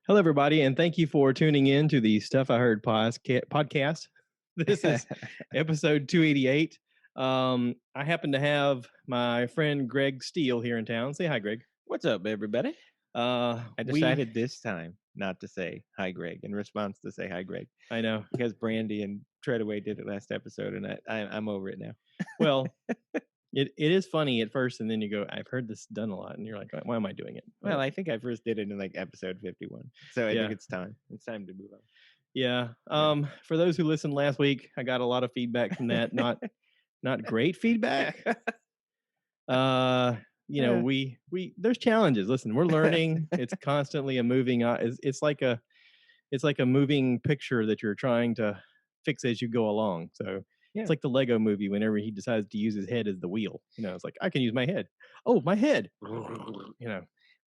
Hello, everybody, and thank you for tuning in to the Stuff I Heard podcast. This is episode 288. I happen to have my friend Greg Steele here in town. Say hi, Greg. What's up, everybody? I We, decided this time not to say hi, Greg, in response to say hi, Greg, I know. because Brandy and Treadaway did it last episode, and I'm over it now. Well, it is funny at first, and then you go, I've heard this done a lot, and you're like, why am I doing it? Well, I think I first did it in like episode 51, so I Yeah. think it's time. It's time to move on. Yeah. For those who listened last week, I got a lot of feedback from that. Not great feedback. We there's challenges. Listen, we're learning. It's constantly a moving. It's like a moving picture that you're trying to fix as you go along. So it's like the Lego movie. Whenever he decides to use his head as the wheel, it's like I can use my head. Oh, my head.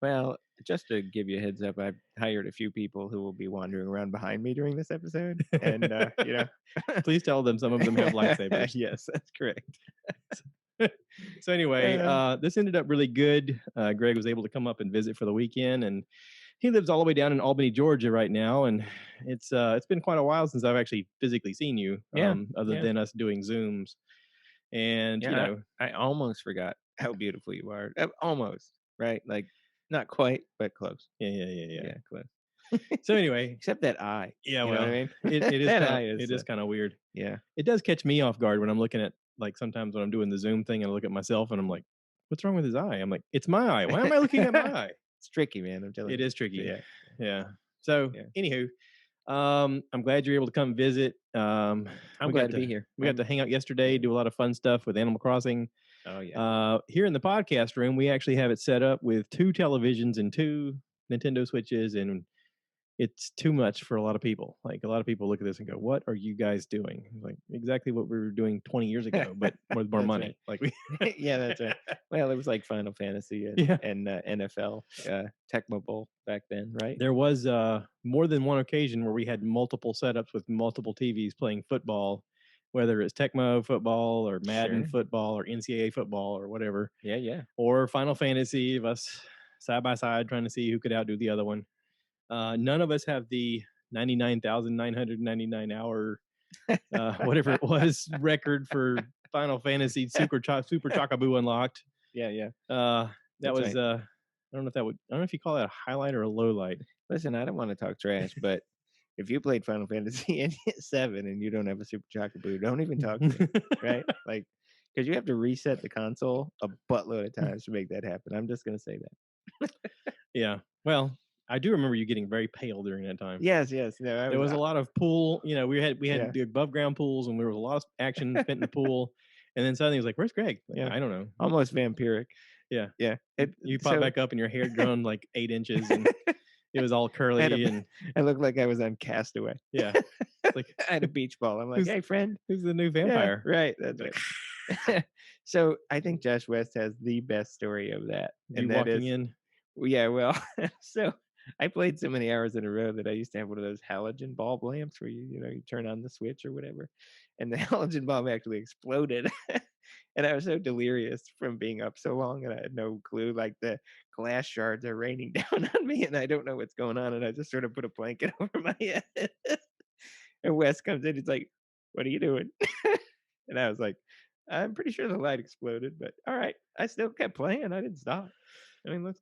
Well, just to give you a heads up, I've hired a few people who will be wandering around behind me during this episode, and Please tell them some of them have lightsabers. Yes, that's correct. So anyway, this ended up really good. Greg was able to come up and visit for the weekend, and he lives all the way down in Albany, Georgia right now. And it's been quite a while since I've actually physically seen you, other than us doing Zooms. And I almost forgot how beautiful you are. Almost, right? Like not quite, but close. Yeah, close. So anyway, except that eye. Yeah, you know what I mean? it is kind of weird. Yeah, it does catch me off guard when I'm looking at, like, sometimes when I'm doing the Zoom thing and I look at myself and I'm like, what's wrong with his eye? I'm like, it's my eye. Why am I looking at my eye? It's tricky, man. I'm telling you. It is tricky. Yeah. So, anywho, I'm glad you're able to come visit. I'm glad to be here. We got to hang out yesterday, do a lot of fun stuff with Animal Crossing. Oh yeah. Here in the podcast room, we actually have it set up with 2 televisions and 2 Nintendo Switches, and it's too much for a lot of people. Like, a lot of people look at this and go, what are you guys doing? Like, exactly what we were doing 20 years ago, but with more money. Right. Like, yeah, that's right. Well, it was like Final Fantasy and NFL, Tecmo Bowl back then, right? There was more than one occasion where we had multiple setups with multiple TVs playing football, whether it's Tecmo football or Madden football or NCAA football or whatever. Yeah. Or Final Fantasy, of us side by side trying to see who could outdo the other one. None of us have the 99,999 hour, whatever it was, record for Final Fantasy Super Chocobo Unlocked. Yeah. That was right. I don't know if you call that a highlight or a low light. Listen, I don't want to talk trash, but if you played Final Fantasy and hit 7 and you don't have a Super Chocobo, don't even talk to me, right? Like, because you have to reset the console a buttload of times to make that happen. I'm just gonna say that. Yeah. Well, I do remember you getting very pale during that time. Yes. No, there was a lot of pool. We had the above ground pools, and there was a lot of action spent in the pool. And then suddenly it was like, "Where's Greg?" Like, I don't know. Almost vampiric. Yeah. You pop back up, and your hair had grown like 8 inches, and it was all curly. And I looked like I was on Castaway. Yeah. Like I had a beach ball. I'm like, hey, friend, who's the new vampire? Yeah, right. That's right. So I think Josh West has the best story of that. And that walking in. Yeah. Well, so I played so many hours in a row that I used to have one of those halogen bulb lamps where you turn on the switch or whatever, and the halogen bulb actually exploded. And I was so delirious from being up so long, and I had no clue. Like, the glass shards are raining down on me, and I don't know what's going on. And I just sort of put a blanket over my head. And Wes comes in. He's like, "What are you doing?" And I was like, "I'm pretty sure the light exploded, but all right." I still kept playing. I didn't stop. I mean, let's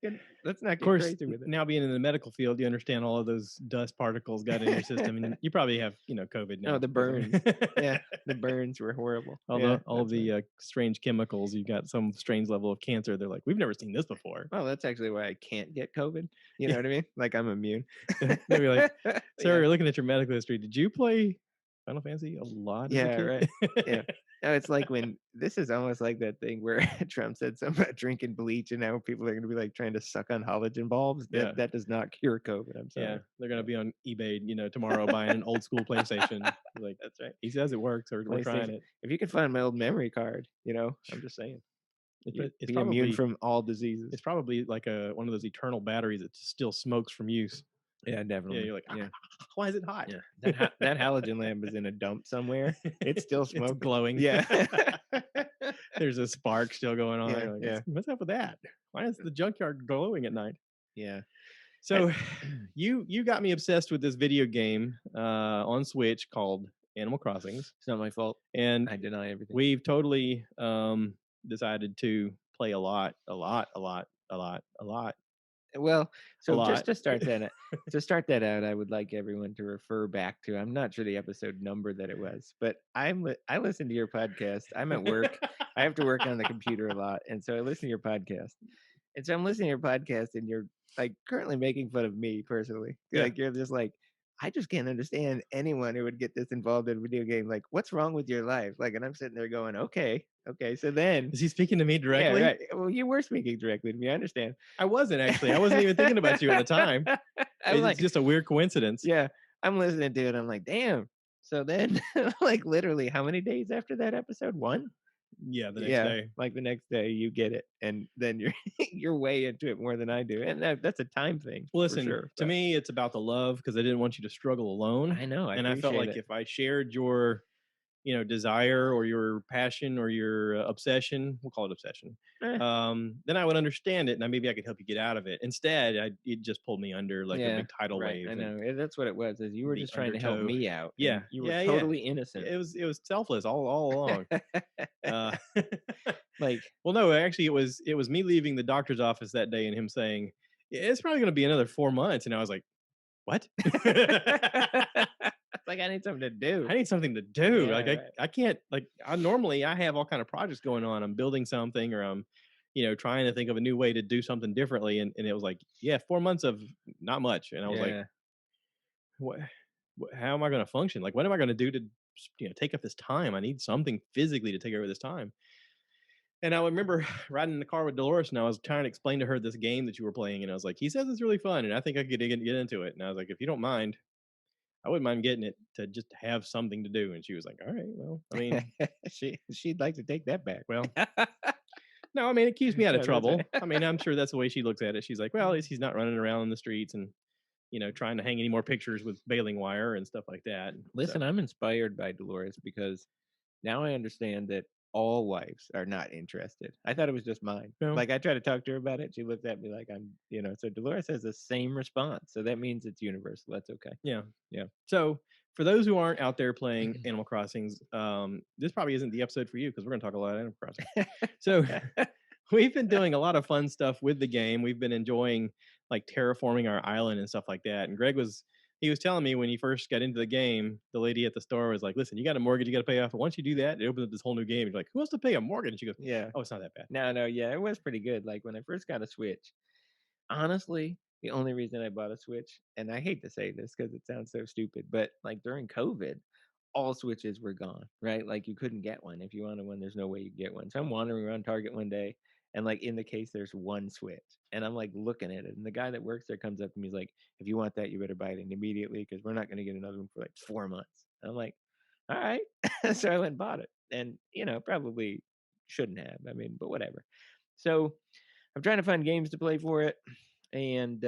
not get crazy with it. Now, being in the medical field, you understand all of those dust particles got in your system, and you probably have, COVID now. Oh, the burns. Yeah, the burns were horrible. All of the strange chemicals. You got some strange level of cancer. They're like, we've never seen this before. Well, that's actually why I can't get COVID. You know what I mean? Like, I'm immune. Maybe like, sir, you're looking at your medical history. Did you play Final Fantasy a lot? Yeah, right. Yeah. No, it's like this is almost like that thing where Trump said something about drinking bleach, and now people are going to be like trying to suck on halogen bulbs. That does not cure COVID. I'm sorry. Yeah, they're going to be on eBay, tomorrow buying an old school PlayStation. Like, that's right. He says it works, or we're trying it. If you can find my old memory card, I'm just saying. It's probably immune from all diseases. It's probably like one of those eternal batteries that still smokes from use. Yeah, definitely. Yeah, you're like, why is it hot? Yeah, that halogen lamp is in a dump somewhere. It's still smoking. It's glowing. Yeah. There's a spark still going on. Yeah. What's up with that? Why is the junkyard glowing at night? Yeah. So you got me obsessed with this video game on Switch called Animal Crossings, It's not my fault. and I deny everything. we've totally decided to play a lot, a lot, a lot, a lot, a lot, Well, a so just lot. to start that out, I would like everyone to refer back to, I'm not sure the episode number that it was, but I listen to your podcast. I'm at work. I have to work on the computer a lot, and so I listen to your podcast. And so I'm listening to your podcast, and you're like currently making fun of me personally. Yeah. Like you're just like, I just can't understand anyone who would get this involved in a video game. Like, what's wrong with your life? Like, and I'm sitting there going, okay, okay. So then, Is he speaking to me yeah, directly? right. Well, you were speaking directly to me. I understand. I wasn't actually. I wasn't even thinking about you at the time. I'm It's like, just a weird coincidence. yeah, I'm listening to it. I'm like, damn. So then, like, literally, how many days after that episode? One? Yeah, the next Yeah, day. like the next day you get it, and then you're you're way into it more than I do, and that's a time thing Well, for listen, sure. to But me, it's about the love because I didn't want you to struggle alone, I know, I and I felt appreciate like it. if I shared your, desire or your passion or your obsession, we'll call it obsession, Eh, then I would understand it, and maybe I could help you get out of it. Instead, it just pulled me under like a yeah, big tidal right. wave I and know. That's what it was. Is you were the just trying to help undertow. me out, Yeah, and you were yeah, yeah. totally innocent. It was selfless all along. Uh, Like, well, no, actually, it was me leaving the doctor's office that day and him saying, "Yeah, it's probably going to be another 4 months," and I was like, "What?" like I need something to do. I need something to do. Yeah, Like I, right. I can't like I normally I have all kind of projects going on. I'm building something or I'm, trying to think of a new way to do something differently. And it was like, yeah, 4 months of not much. And I was like, Yeah. what, how am I going to function? Like, what am I going to do to, take up this time? I need something physically to take over this time. And I remember riding in the car with Dolores, and I was trying to explain to her this game that you were playing, and I was like, "He says it's really fun, and I think I could get into it." And I was like, "If you don't mind, I wouldn't mind getting it to just have something to do." And she was like, "All right, well, I mean, She'd like to take that back. well, no, I mean, it keeps me out of No, that's trouble. right. I mean, I'm sure that's the way she looks at it. She's like, well, at least he's not running around in the streets and, trying to hang any more pictures with baling wire and stuff like that." And so, Listen, I'm inspired by Dolores because now I understand that all wives are not interested. I thought it was just mine. no, Like I tried to talk to her about it. She looked at me like so Dolores has the same response. So that means it's universal. That's okay. yeah. Yeah. So for those who aren't out there playing Animal Crossings, this probably isn't the episode for you because we're going to talk a lot of Animal Crossing. So we've been doing a lot of fun stuff with the game. We've been enjoying like terraforming our island and stuff like that. And he was telling me when he first got into the game, the lady at the store was like, "Listen, you got a mortgage you got to pay off. But once you do that, it opens up this whole new game." He's like, "Who wants to pay a mortgage?" And she goes, Yeah. "Oh, it's not that bad." No, no, yeah, it was pretty good. Like when I first got a Switch, honestly, the only reason I bought a Switch, and I hate to say this because it sounds so stupid, but like during COVID, all Switches were gone, right? Like you couldn't get one. If you wanted one, there's no way you could get one. So I'm wandering around Target one day, and like in the case, there's one Switch, and I'm like looking at it, and the guy that works there comes up to me, he's like, "If you want that, you better buy it immediately because we're not going to get another one for like 4 months." And I'm like, "All right," so I went and bought it, and probably shouldn't have. I mean, but whatever. So I'm trying to find games to play for it, and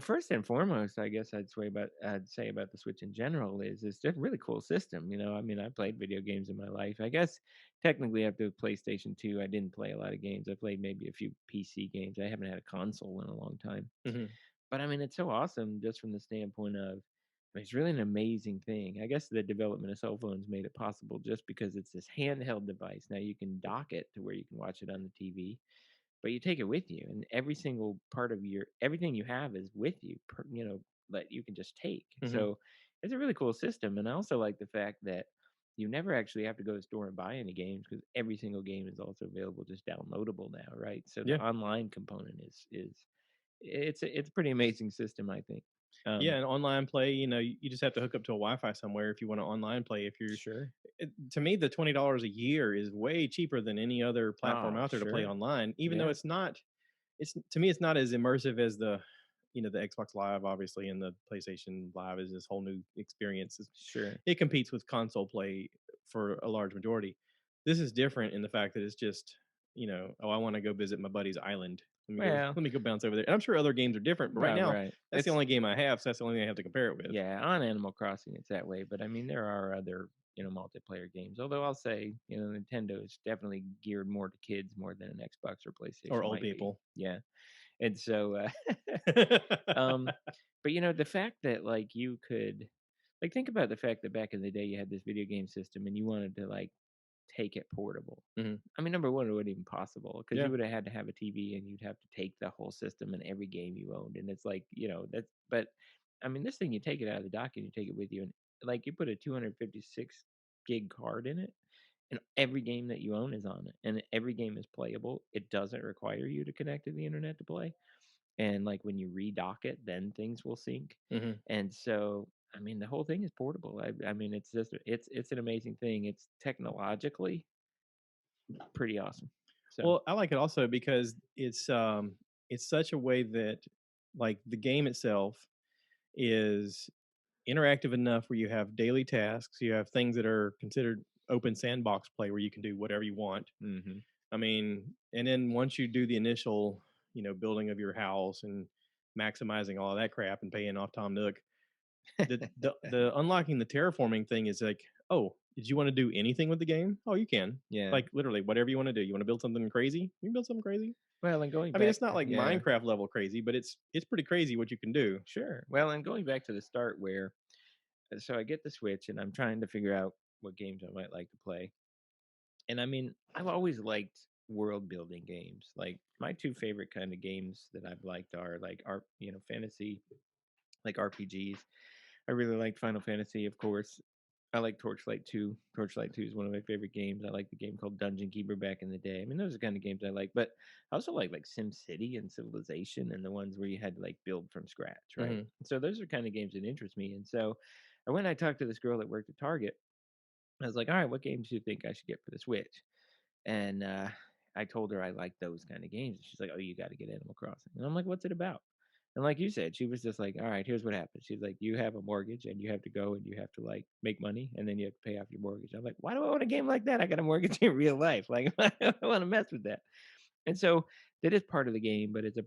first and foremost, I guess I'd say about the Switch in general is it's just a really cool system. I mean, I played video games in my life. I guess technically after PlayStation 2, I didn't play a lot of games. I played maybe a few PC games. I haven't had a console in a long time. Hmm. But I mean, it's so awesome just from the standpoint of it's really an amazing thing. I guess the development of cell phones made it possible just because it's this handheld device. Now you can dock it to where you can watch it on the TV, but you take it with you, and every single part of everything you have is with you, that you can just take. Hmm. So it's a really cool system. And I also like the fact that you never actually have to go to the store and buy any games because every single game is also available just downloadable now, right? So the Yeah. online component is it's a pretty amazing system, I think. Yeah. And online play, you just have to hook up to a Wi-Fi somewhere if you want to online play. If you're, Sure. to me, the $20 a year is way cheaper than any other platform Oh, out there to play sure. online. Even though Yeah. it's not, it's to me, it's not as immersive as the Xbox Live, obviously, and the PlayStation Live is this whole new experience. Sure. It competes with console play for a large majority. This is different in the fact that it's just, oh, I want to go visit my buddy's island. Well, Let me go bounce over there. And I'm sure other games are different, but right right, now right. that's the It's only game I have, so that's the only thing I have to compare it with. Yeah, on Animal Crossing, it's that way. But I mean, there are other, multiplayer games. Although I'll say, Nintendo is definitely geared more to kids more than an Xbox or Or PlayStation old might be. people. Yeah. And so, um, but the fact that like you could, like, think about the fact that back in the day you had this video game system and you wanted to like take it portable. Mhm. I mean, number one, it wasn't even possible because Yeah. you would have had to have a TV and you'd have to take the whole system and every game you owned. And it's like, that's, but I mean, this thing, you take it out of the dock and you take it with you. And like you put a 256 gig card in it, and every game that you own is on it. And every game is playable. It doesn't require you to connect to the internet to play. And like when you redock it, then things will sync. Mhm. And so, I mean, the whole thing is portable. I mean, it's just, it's an amazing thing. It's technologically pretty awesome. So, Well, I like it also because it's such a way that, like, the game itself is interactive enough where you have daily tasks, you have things that are considered open sandbox play where you can do whatever you want. mhm. I mean, and then once you do the initial, building of your house and maximizing all of that crap and paying off Tom Nook, the unlocking the terraforming thing is like, oh, did you want to do anything with the game? Oh, you can. Yeah. Like literally whatever you want to do. You want to build something crazy? You can build something crazy. Well, and going I mean, back, it's not like yeah, Minecraft level crazy, but it's pretty crazy what you can do. sure. Well, and going back to the start where, so I get the Switch and I'm trying to figure out what games I might like to play. And I mean, I've always liked world building games. Like my two favorite kind of games that I've liked are like fantasy, like RPGs. I really liked Final Fantasy, of course. I like Torchlight 2. Torchlight 2 is one of my favorite games. I like the game called Dungeon Keeper back in the day. I mean, those are the kind of games I like. But I also like Sim City and Civilization and the ones where you had to like build from scratch, right? Hmm. So those are kind of games that interest me. And so I talked to this girl that worked at Target. I was like, all right, what games do you think I should get for the Switch? And I told her I like those kind of games. And she's like, oh, you got to get Animal Crossing. And I'm like, what's it about? And like you said, she was just like, all right, here's what happens. She's like, you have a mortgage and you have to go and you have to like make money and then you have to pay off your mortgage. I'm like, why do I want a game like that? I got a mortgage in real life. Like, I don't want to mess with that. And so that is part of the game, but it's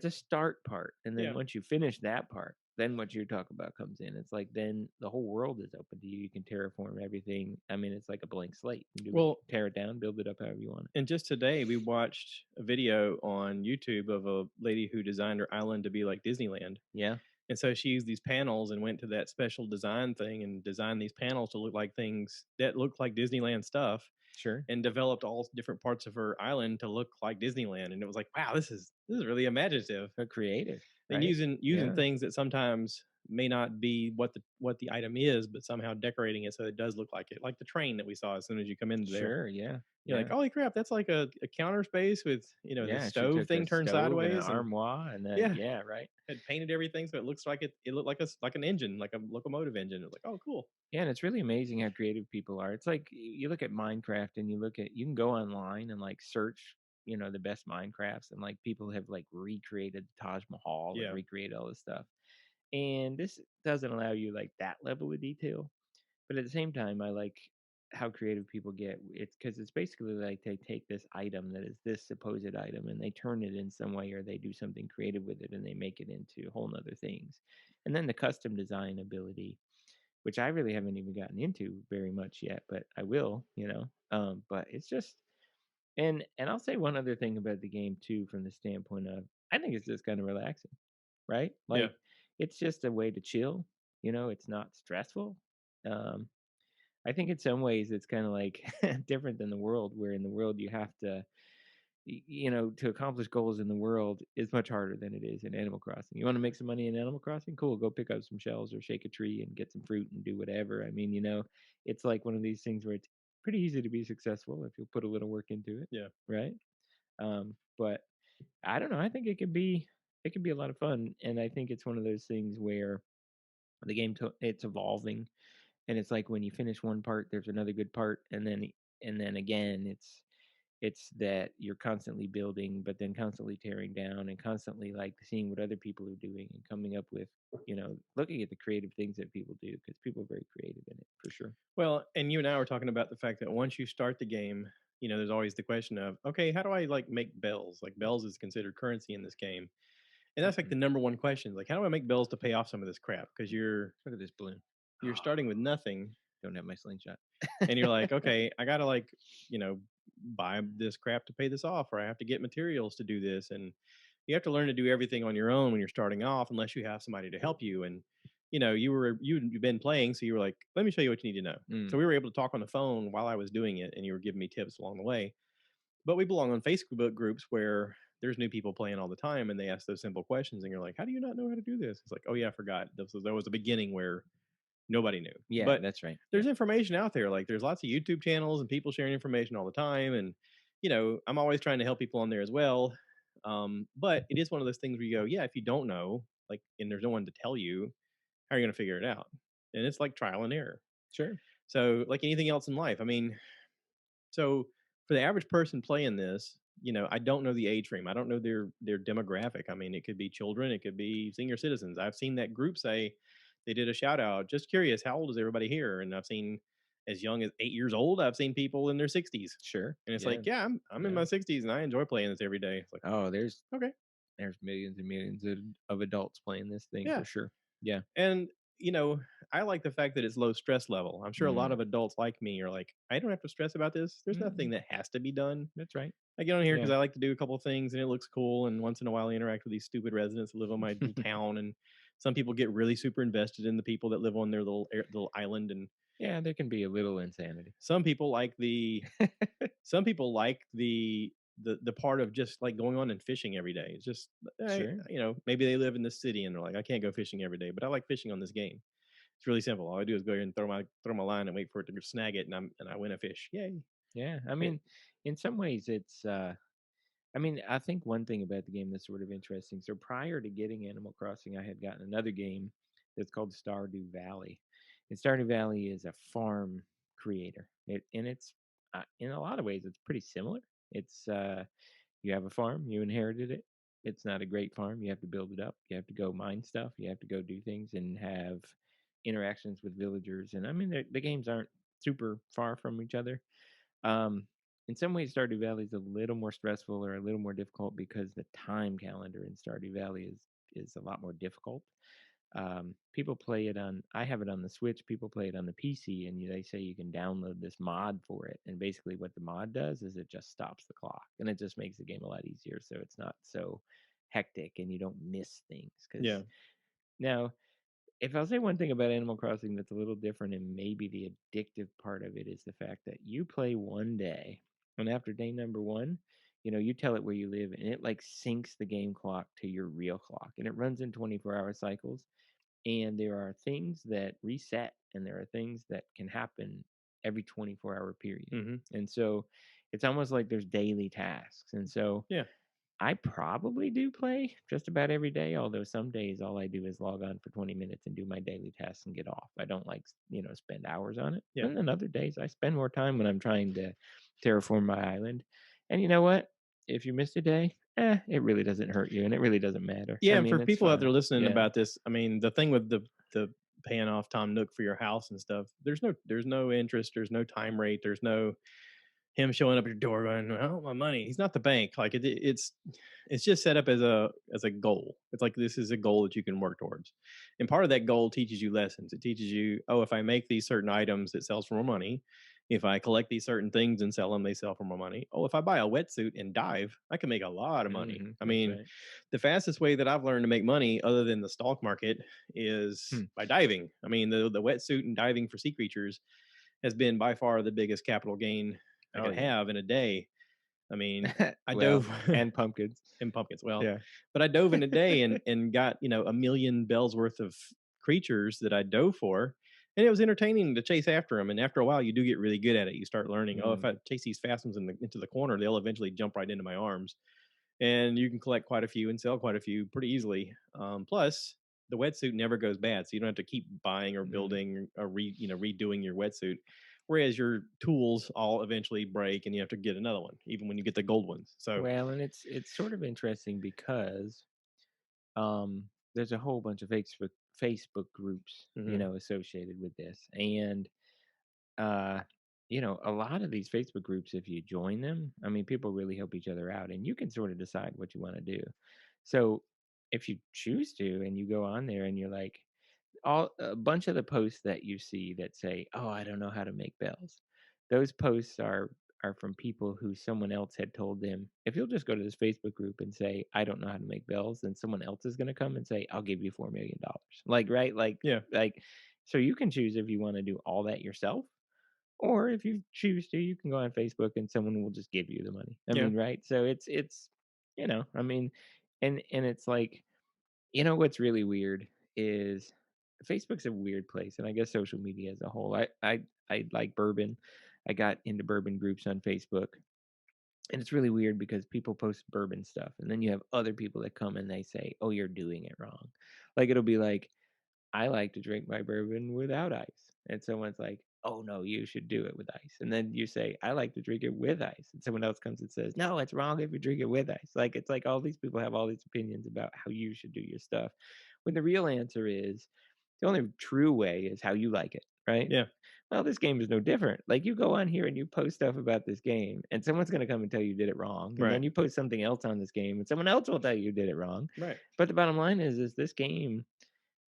a start part. And then Yeah. once you finish that part, then what you talk about comes in. It's like then the whole world is open to you. You can terraform everything. I mean, it's like a blank slate. You do it, Well, tear it down, build it up however you want it. and just today we watched a video on YouTube of a lady who designed her island to be like Disneyland. Yeah, And so she used these panels and went to that special design thing and designed these panels to look like things that look like Disneyland stuff sure. and developed all different parts of her island to look like Disneyland. And it was like, wow, this is really imaginative. So creative, And right? using Yeah, things that sometimes may not be what the item is, but somehow decorating it so it does look like it. Like the train that we saw as soon as you come into there. sure. Yeah, You're like, yeah. holy crap, that's like a counter space with, the Yeah, she stove took a thing turned stove and an sideways and armoire, and then yeah, yeah, right. had painted everything so it looks like it looked like like an engine, like a locomotive engine. It's like, oh, cool. Yeah, and it's really amazing how creative people are. It's like you look at Minecraft and you can go online and like search, the best Minecrafts, and like people have like recreated the Taj Mahal and Yeah. recreated all this stuff. And this doesn't allow you like that level of detail. But at the same time, I like how creative people get. It's because it's basically like they take this item that is this supposed item and they turn it in some way or they do something creative with it and they make it into whole nother things. And then the custom design ability, which I really haven't even gotten into very much yet, but I will. But it's just, and I'll say one other thing about the game too, from the standpoint of I think it's just kind of relaxing, right? Yeah. Like it's just a way to chill. It's not stressful. Um, I think in some ways it's kind of like different than the world, where in the world you have to, to accomplish goals in the world is much harder than it is in Animal Crossing. You want to make some money in Animal Crossing? Cool, go pick up some shells or shake a tree and get some fruit and do whatever. I mean, it's like one of these things where it's pretty easy to be successful if you put a little work into it, Yeah. right? But I don't know. I think it can be a lot of fun, and I think it's one of those things where the it's evolving, and it's like when you finish one part, there's another good part, and then again, it's that you're constantly building, but then constantly tearing down, and constantly like seeing what other people are doing and coming up with, looking at the creative things that people do because people are very creative in it for sure. Well, and you and I were talking about the fact that once you start the game, there's always the question of, okay, how do I like make bells? Like bells is considered currency in this game. And that's like Hmm. the number one question. Like, how do I make bells to pay off some of this crap? Because Look at this balloon. you're starting with nothing Don't have my slingshot. and you're like, okay, I gotta like, you know, buy this crap to pay this off, or I have to get materials to do this. And you have to learn to do everything on your own when you're starting off, unless you have somebody to help you. And you've been playing, so you were like, let me show you what you need to know. Mm, So we were able to talk on the phone while I was doing it, and you were giving me tips along the way. But we belong on Facebook groups where there's new people playing all the time, and they ask those simple questions, and you're like, how do you not know how to do this? It's like, oh yeah, I forgot. There was a beginning where nobody knew. yeah, But that's right. Yeah, there's information out there. Like there's lots of YouTube channels and people sharing information all the time. And, I'm always trying to help people on there as well. But it is one of those things where you go, yeah, if you don't know, like, and there's no one to tell you, how are you going to figure it out? And it's like trial and error. sure. So, like anything else in life, I mean, so for the average person playing this, I don't know the age frame. I don't know their demographic. I mean, it could be children, it could be senior citizens. I've seen that group say they did a shout out. Just curious, how old is everybody here? And I've seen as young as 8 years old. I've seen people in their 60s, Sure. and it's Yeah. like, yeah, I'm in Yeah. my 60s and I enjoy playing this every day. It's like, Oh, okay, there's millions and millions of adults playing this thing yeah. for sure. Yeah. And I like the fact that it's low stress level. I'm sure a lot Mm, of adults like me are like, I don't have to stress about this. There's mm, nothing that has to be done. that's right. I get on here Yeah. because I like to do a couple of things and it looks cool. And once in a while, I interact with these stupid residents that live on my little town. And some people get really super invested in the people that live on their little island. And Yeah, there can be a little insanity. some people like the part of just like going on and fishing every day. It's just, Sure. maybe they live in the city and they're like, I can't go fishing every day, but I like fishing on this game. It's really simple. All I do is go here and throw my line and wait for it to snag it, and I win a fish. Yay! Yeah. I It, mean, in some ways it's I mean, I think one thing about the game that's sort of interesting. So prior to getting Animal Crossing, I had gotten another game that's called Stardew Valley. And Stardew Valley is a farm creator. It's in a lot of ways it's pretty similar. It's you have a farm, you inherited it. It's not a great farm. You have to build it up. You have to go mine stuff. You have to go do things and have interactions with villagers. And I mean, the games aren't super far from each other. Um, in some ways, Stardew Valley is a little more stressful or a little more difficult because the time calendar in Stardew Valley is a lot more difficult. People play it on. I have it on the Switch. People play it on the PC, and they say you can download this mod for it. And basically, what the mod does is it just stops the clock, and it just makes the game a lot easier. So it's not so hectic, and you don't miss things. yeah. Because now if I'll say one thing about Animal Crossing that's a little different, and maybe the addictive part of it is the fact that you play one day, and after day number one, you tell it where you live, and it like syncs the game clock to your real clock, and it runs in 24-hour cycles. And there are things that reset, and there are things that can happen every 24-hour period. Hmm. And so it's almost like there's daily tasks. And so Yeah. I probably do play just about every day, although some days all I do is log on for 20 minutes and do my daily tasks and get off. I don't like, spend hours on it. Yeah. And then other days I spend more time when I'm trying to terraform my island. And you know what? If you missed a day, it really doesn't hurt you and it really doesn't matter. I Yeah. And mean, for it's people out there fine. listening Yeah. about this, I mean, the thing with the paying off Tom Nook for your house and stuff, there's no interest, there's no time rate, there's no him showing up at your door going, "I want my money." He's not the bank. Like it's just set up as a goal. It's like this is a goal that you can work towards, and part of that goal teaches you lessons. It teaches you, oh, if I make these certain items, it sells for more money. If I collect these certain things and sell them, they sell for more money. Oh, if I buy a wetsuit and dive, I can make a lot of money. I That's mean, right. the fastest way that I've learned to make money, other than the stock market, is Hmm. by diving. I mean, the wetsuit and diving for sea creatures has been by far the biggest capital gain I Oh, could yeah. have in a day. I mean, I Well, dove and pumpkins. in pumpkins. Well, Yeah. but I dove in a day and got a million bells worth of creatures that I dove for, and it was entertaining to chase after them. And after a while, you do get really good at it. You start learning. Oh, if I Mm, chase these fast ones into the corner, they'll eventually jump right into my arms, and you can collect quite a few and sell quite a few pretty easily. Plus, the wetsuit never goes bad, so you don't have to keep buying or mm. building or redoing your wetsuit. Whereas your tools all eventually break, and you have to get another one, even when you get the gold ones. So, Well, and it's sort of interesting because there's a whole bunch of Facebook groups, mhm. associated with this. And uh, a lot of these Facebook groups, if you join them, I mean, people really help each other out and you can sort of decide what you want to do. So if you choose to and you go on there and you're like, all a bunch of the posts that you see that say, "Oh, I don't know how to make bells." Those posts are are from people who someone else had told them, if you'll just go to this Facebook group and say, I don't know how to make bells, then someone else is going to come and say, I'll give you $4 million. Like, right? Yeah. So you can choose if you want to do all that yourself, or if you choose to, you can go on Facebook and someone will just give you the money. I Yeah. mean, right? So it's, I mean, and it's like, what's really weird is Facebook's a weird place, and I guess social media as a whole. I like bourbon. I got into bourbon groups on Facebook, and it's really weird because people post bourbon stuff, and then you have other people that come and they say, "Oh, you're doing it wrong." Like it'll be like, "I like to drink my bourbon without ice," and someone's like, "Oh no, you should do it with ice." And then you say, "I like to drink it with ice," and someone else comes and says, "No, it's wrong if you drink it with ice." Like it's like all these people have all these opinions about how you should do your stuff, when the real answer is the only true way is how you like it, right? Yeah. Well, this game is no different. Like you go on here and you post stuff about this game, and someone's going to come and tell you did it wrong, and then Right. you post something else on this game, and someone else will tell you did it wrong. Right. But the bottom line is this game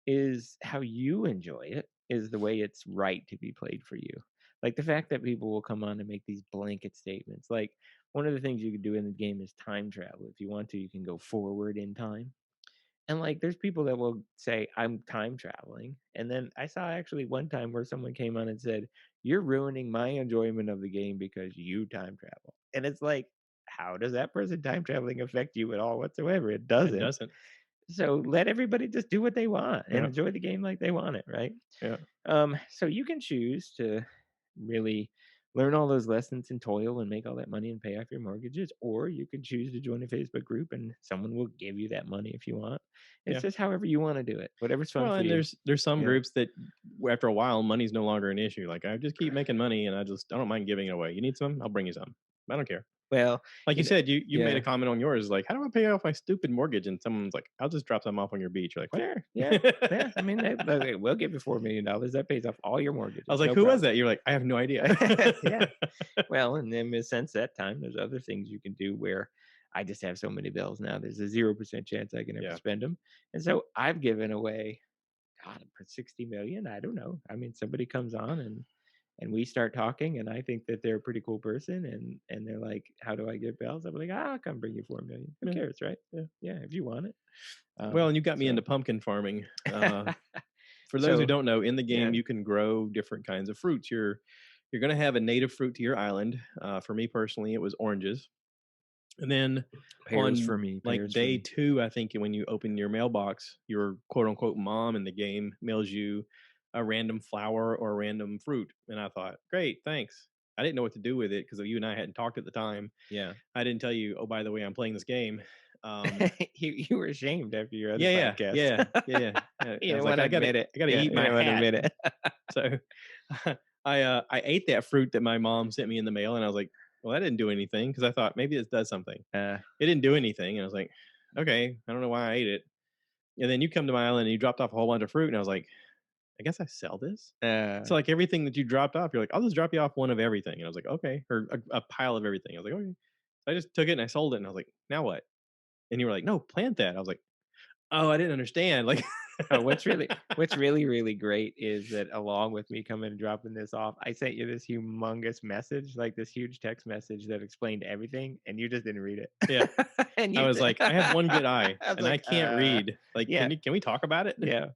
is how you enjoy it, is the way it's right to be played for you. Like the fact that people will come on and make these blanket statements. Like one of the things you can do in the game is time travel. If you want to, you can go forward in time. And like there's people that will say, I'm time traveling. And then I saw actually one time where someone came on and said, you're ruining my enjoyment of the game because you time travel. And it's like, how does that person time traveling affect you at all whatsoever? It It doesn't. doesn't. So let everybody just do what they want and Yeah. enjoy the game like they want it, right? Yeah. So you can choose to really learn all those lessons and toil and make all that money and pay off your mortgages, or you can choose to join a Facebook group and someone will give you that money if you want. It's Yeah. just however you want to do it, whatever's fun Well, for and you. there's some Yeah. groups that after a while money's no longer an issue. Like I just keep making money and I don't mind giving it away. You need some? I'll bring you some. I don't care. Well, Like you you know, said, you made a yeah. comment on yours, like, how do I pay off my stupid mortgage? And someone's like, I'll just drop some off on your beach. You're like, what? Sure. Yeah. Yeah. I mean, we'll give you $4 million. That pays off all your I was mortgages. like, No who was problem. that? You're like, I have no idea. Yeah. Well, and then since that time, there's other things you can do where I just have so many bills now. There's a 0% chance I can ever Yeah. spend them, and so I've given away, God, for 60 million. I don't know. I mean, somebody comes on and we start talking, and I think that they're a pretty cool person, and they're like, "How do I get bells?" I'm like, "I'll come bring you 4 million. Who Yeah. cares, right? Yeah. Yeah, if you want it." Well, and you got me into So pumpkin farming. For those who so don't know, in the yeah, game you can grow different kinds of fruits. You're going to have a native fruit to your island. For me personally, it was oranges. And then pears on for me, like pears for day me. 2, I think when you open your mailbox, your quote unquote mom in the game mails you a random flower or a random fruit. And I thought, great, thanks. I didn't know what to do with it because you and I hadn't talked at the time. Yeah. I didn't tell you, oh, by the way, I'm playing this game. Um, You were ashamed after your other yeah, yeah, podcast. yeah, yeah, yeah. You I didn't was like, wanna I gotta, admit it. I gotta Yeah, eat you my didn't wanna hat. admit it. So I ate that fruit that my mom sent me in the mail, and I was like, well, that didn't do anything because I thought maybe this does something. Uh, It didn't do anything, and I was like, okay, I don't know why I ate it. And then you come to my island and you dropped off a whole bunch of fruit, and I was like, I guess I sell this. uh, So like everything that you dropped off, you're like, I'll just drop you off one of everything. And I was like, okay, or a pile of everything. I was like, okay. So I just took it and I sold it, and I was like, now what? And you were like, no, plant that. I was like, oh, I didn't understand. Like, oh, what's really, really great is that along with me coming and dropping this off, I sent you this humongous message, like this huge text message that explained everything, and you just didn't read it. yeah. And I you was like, I have one good eye I was and I like, can't read. Like, yeah, can we talk about it? yeah.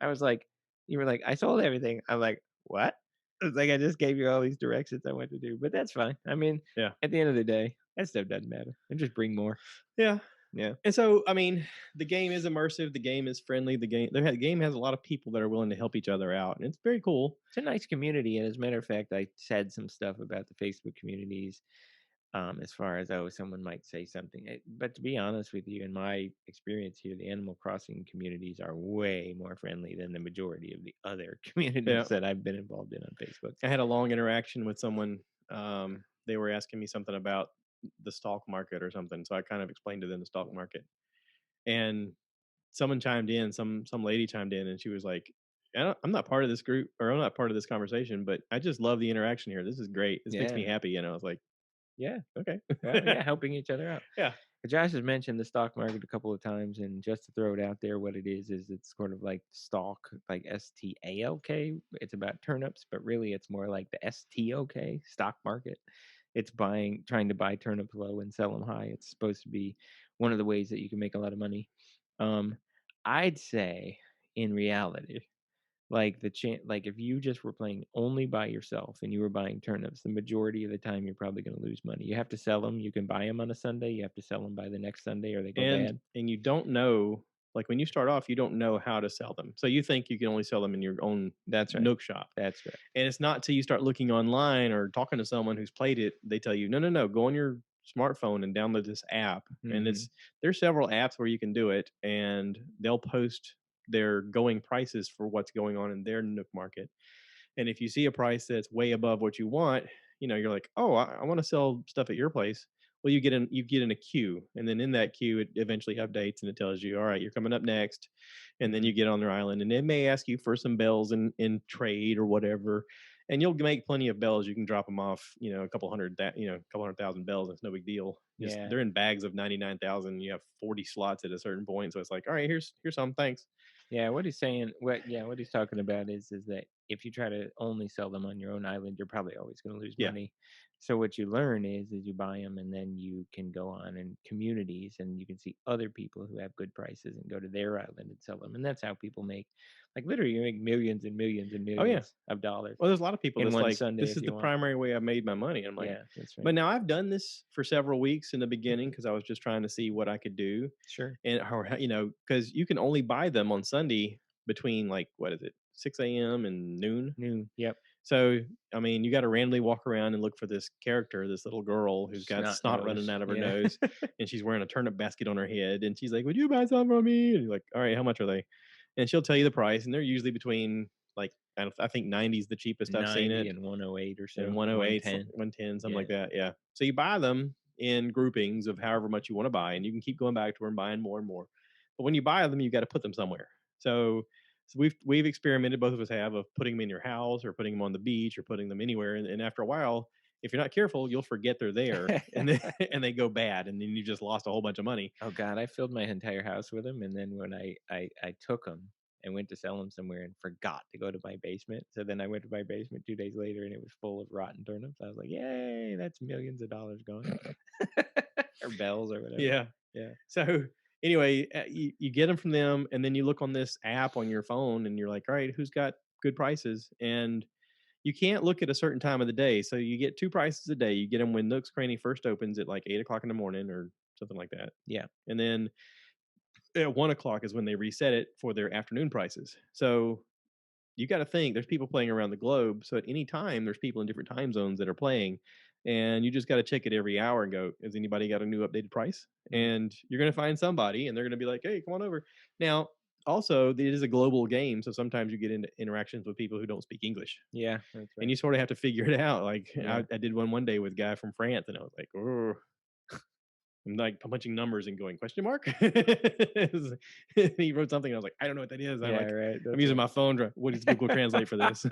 I was like, you were like, I sold everything. I'm like, what? It's like I just gave you all these directions on what to do, but that's fine. I mean, Yeah. at the end of the day, that stuff doesn't matter. And just bring more. Yeah. Yeah. And so, I mean, the game is immersive. The game is friendly. The game has a lot of people that are willing to help each other out, and it's very cool. It's a nice community. And as a matter of fact, I said some stuff about the Facebook communities, as far as, oh, someone might say something. But to be honest with you, in my experience here, the Animal Crossing communities are way more friendly than the majority of the other Yeah. communities that I've been involved in on Facebook. I had a long interaction with someone. They were asking me something about the stock market or something, so I kind of explained to them the stock market, and someone chimed in. Some lady chimed in, and she was like, I'm not part of this group, or I'm not part of this conversation, but I just love the interaction here. This is great. This makes me Yeah. happy. And I was like, Yeah. okay. Well, yeah, helping each other out. Yeah. Josh has mentioned the stock market a couple of times, and just to throw it out there, what it is it's sort of like stock, like STALK. It's about turnips, but really it's more like the STOK, stock market. it's trying to buy turnips low and sell them high. It's supposed to be one of the ways that you can make a lot of money. Um, I'd say in reality, like like if you just were playing only by yourself and you were buying turnips, the majority of the time you're probably going to lose money. You have to sell them. You can buy them on a Sunday. You have to sell them by the next Sunday or they go bad. And you don't know, like when you start off, you don't know how to sell them. So you think you can only sell them in your own That's right. Nook shop. That's right. And it's not till you start looking online or talking to someone who's played it, they tell you, no, no, no, go on your smartphone and download this app. And Hmm. there's several apps where you can do it, and they'll post their going prices for what's going on in their Nook market. And if you see a price that's way above what you want, you're like, oh, I want to sell stuff at your place. Well, you get in a queue, and then in that queue, it eventually updates and it tells you, all right, you're coming up next, and then Hmm. you get on their island, and it may ask you for some bells in trade or whatever, and you'll make plenty of bells. You can drop them off, a couple hundred a couple 100,000 bells. It's no big deal. Just Yeah. they're in bags of 99,000. You have 40 slots at a certain point, so it's like, all right, here's some, thanks. Yeah, what he's talking about is that if you try to only sell them on your own island, you're probably always going to lose Yeah. money. So what you learn is you buy them and then you can go on in communities and you can see other people who have good prices and go to their island and sell them. And that's how people make, like, literally you make millions and millions and Oh yeah. millions of dollars Well, there's a lot of people in that's one like, Sunday this if is you the want. primary way I made my money. I'm like, Yeah, that's right. but now I've done this for several weeks in the beginning because I was just trying to see what I could do. Sure. And, or, because you can only buy them on Sunday between, like, what is it, 6 a.m. and noon. New. Yep. So, I mean, you got to randomly walk around and look for this character, this little girl who's got Snot snot running nose. out of her Yeah. nose, and she's wearing a turnip basket on her head, and she's like, "Would you buy some from me?" And you're like, "All right, how much are they?" And she'll tell you the price, and they're usually between, like, I think 90 is the cheapest I've seen 90 it, and 108 or and so. 108, 110. 110, something Yeah. like that. Yeah. So you buy them in groupings of however much you want to buy, and you can keep going back to her and buying more and more. But when you buy them, you got to put them somewhere. So we've experimented, both of us have, of putting them in your house or putting them on the beach or putting them anywhere. And after a while, if you're not careful, you'll forget they're there, and then and they go bad, and then you just lost a whole bunch of money. Oh god, I filled my entire house with them, and then when I took them and went to sell them somewhere and forgot to go to my basement, so then I went to my basement 2 days later, and it was full of rotten turnips. I was like, "Yay, that's millions of dollars gone." Or bells or whatever. Yeah. Yeah. So anyway, you get them from them, and then you look on this app on your phone, and you're like, all right, who's got good prices? And you can't look at a certain time of the day. So you get two prices a day. You get them when Nook's Cranny first opens at like 8 o'clock in the morning or something like that. Yeah. And then at 1 o'clock is when they reset it for their afternoon prices. So you got to think there's people playing around the globe. So at any time, there's people in different time zones that are playing. And you just got to check it every hour and go, has anybody got a new updated price? Mhm. And you're going to find somebody, and they're going to be like, hey, come on over. Now, also, it is a global game. So sometimes you get into interactions with people who don't speak English, Yeah, that's and right. you sort of have to figure it out. Like Yeah. I did one day with a guy from France, and I was like, oh, I'm like punching numbers and going question mark. He wrote something, and I was like, I don't know what that is. Yeah, right, I'm that's using right. my phone. What does Google Translate for this?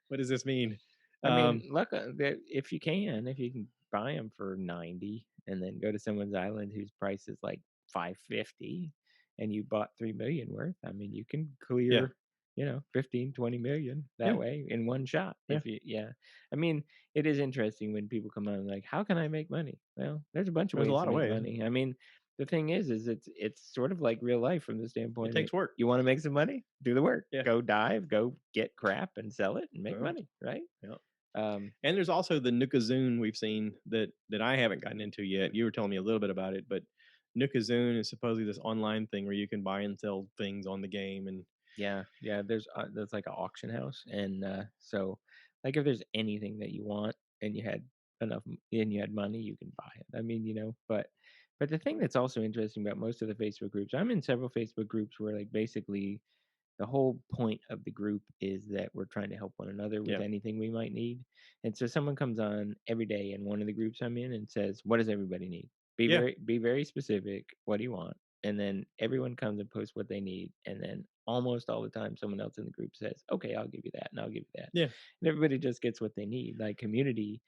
What does this mean? I mean, Um, look, if you can buy them for 90 and then go to someone's island whose price is like 550 and you bought 3 million worth, I mean, you can yeah, clear, 15, 20 million that yeah, way in one shot. yeah. If you, yeah. I mean, it is interesting when people come on like, how can I make money? Well, there's a bunch of There's a ways to lot of make ways. money. I mean, the thing is it's sort of like real life from the It standpoint that takes work. you want to make some money, do the work, Yeah. go dive, go get crap and sell it and make Well, money, right? yeah. Um, And there's also the Nookazoon we've seen that I haven't gotten into yet. You were telling me a little bit about it, but Nookazoon is supposedly this online thing where you can buy and sell things on the game, and Yeah, yeah. There's like an auction house, and so like if there's anything that you want and you had and you had money, you can buy it. I mean, but the thing that's also interesting about most of the Facebook groups, I'm in several Facebook groups where like basically the whole point of the group is that we're trying to help one another with yeah, anything we might need. And so someone comes on every day in one of the groups I'm in and says, "What does everybody need? yeah, Be very specific. What do you want?" And then everyone comes and posts what they need. And then almost all the time, someone else in the group says, "Okay, I'll give you that, and I'll give you that." yeah. And everybody just gets what they need. Like community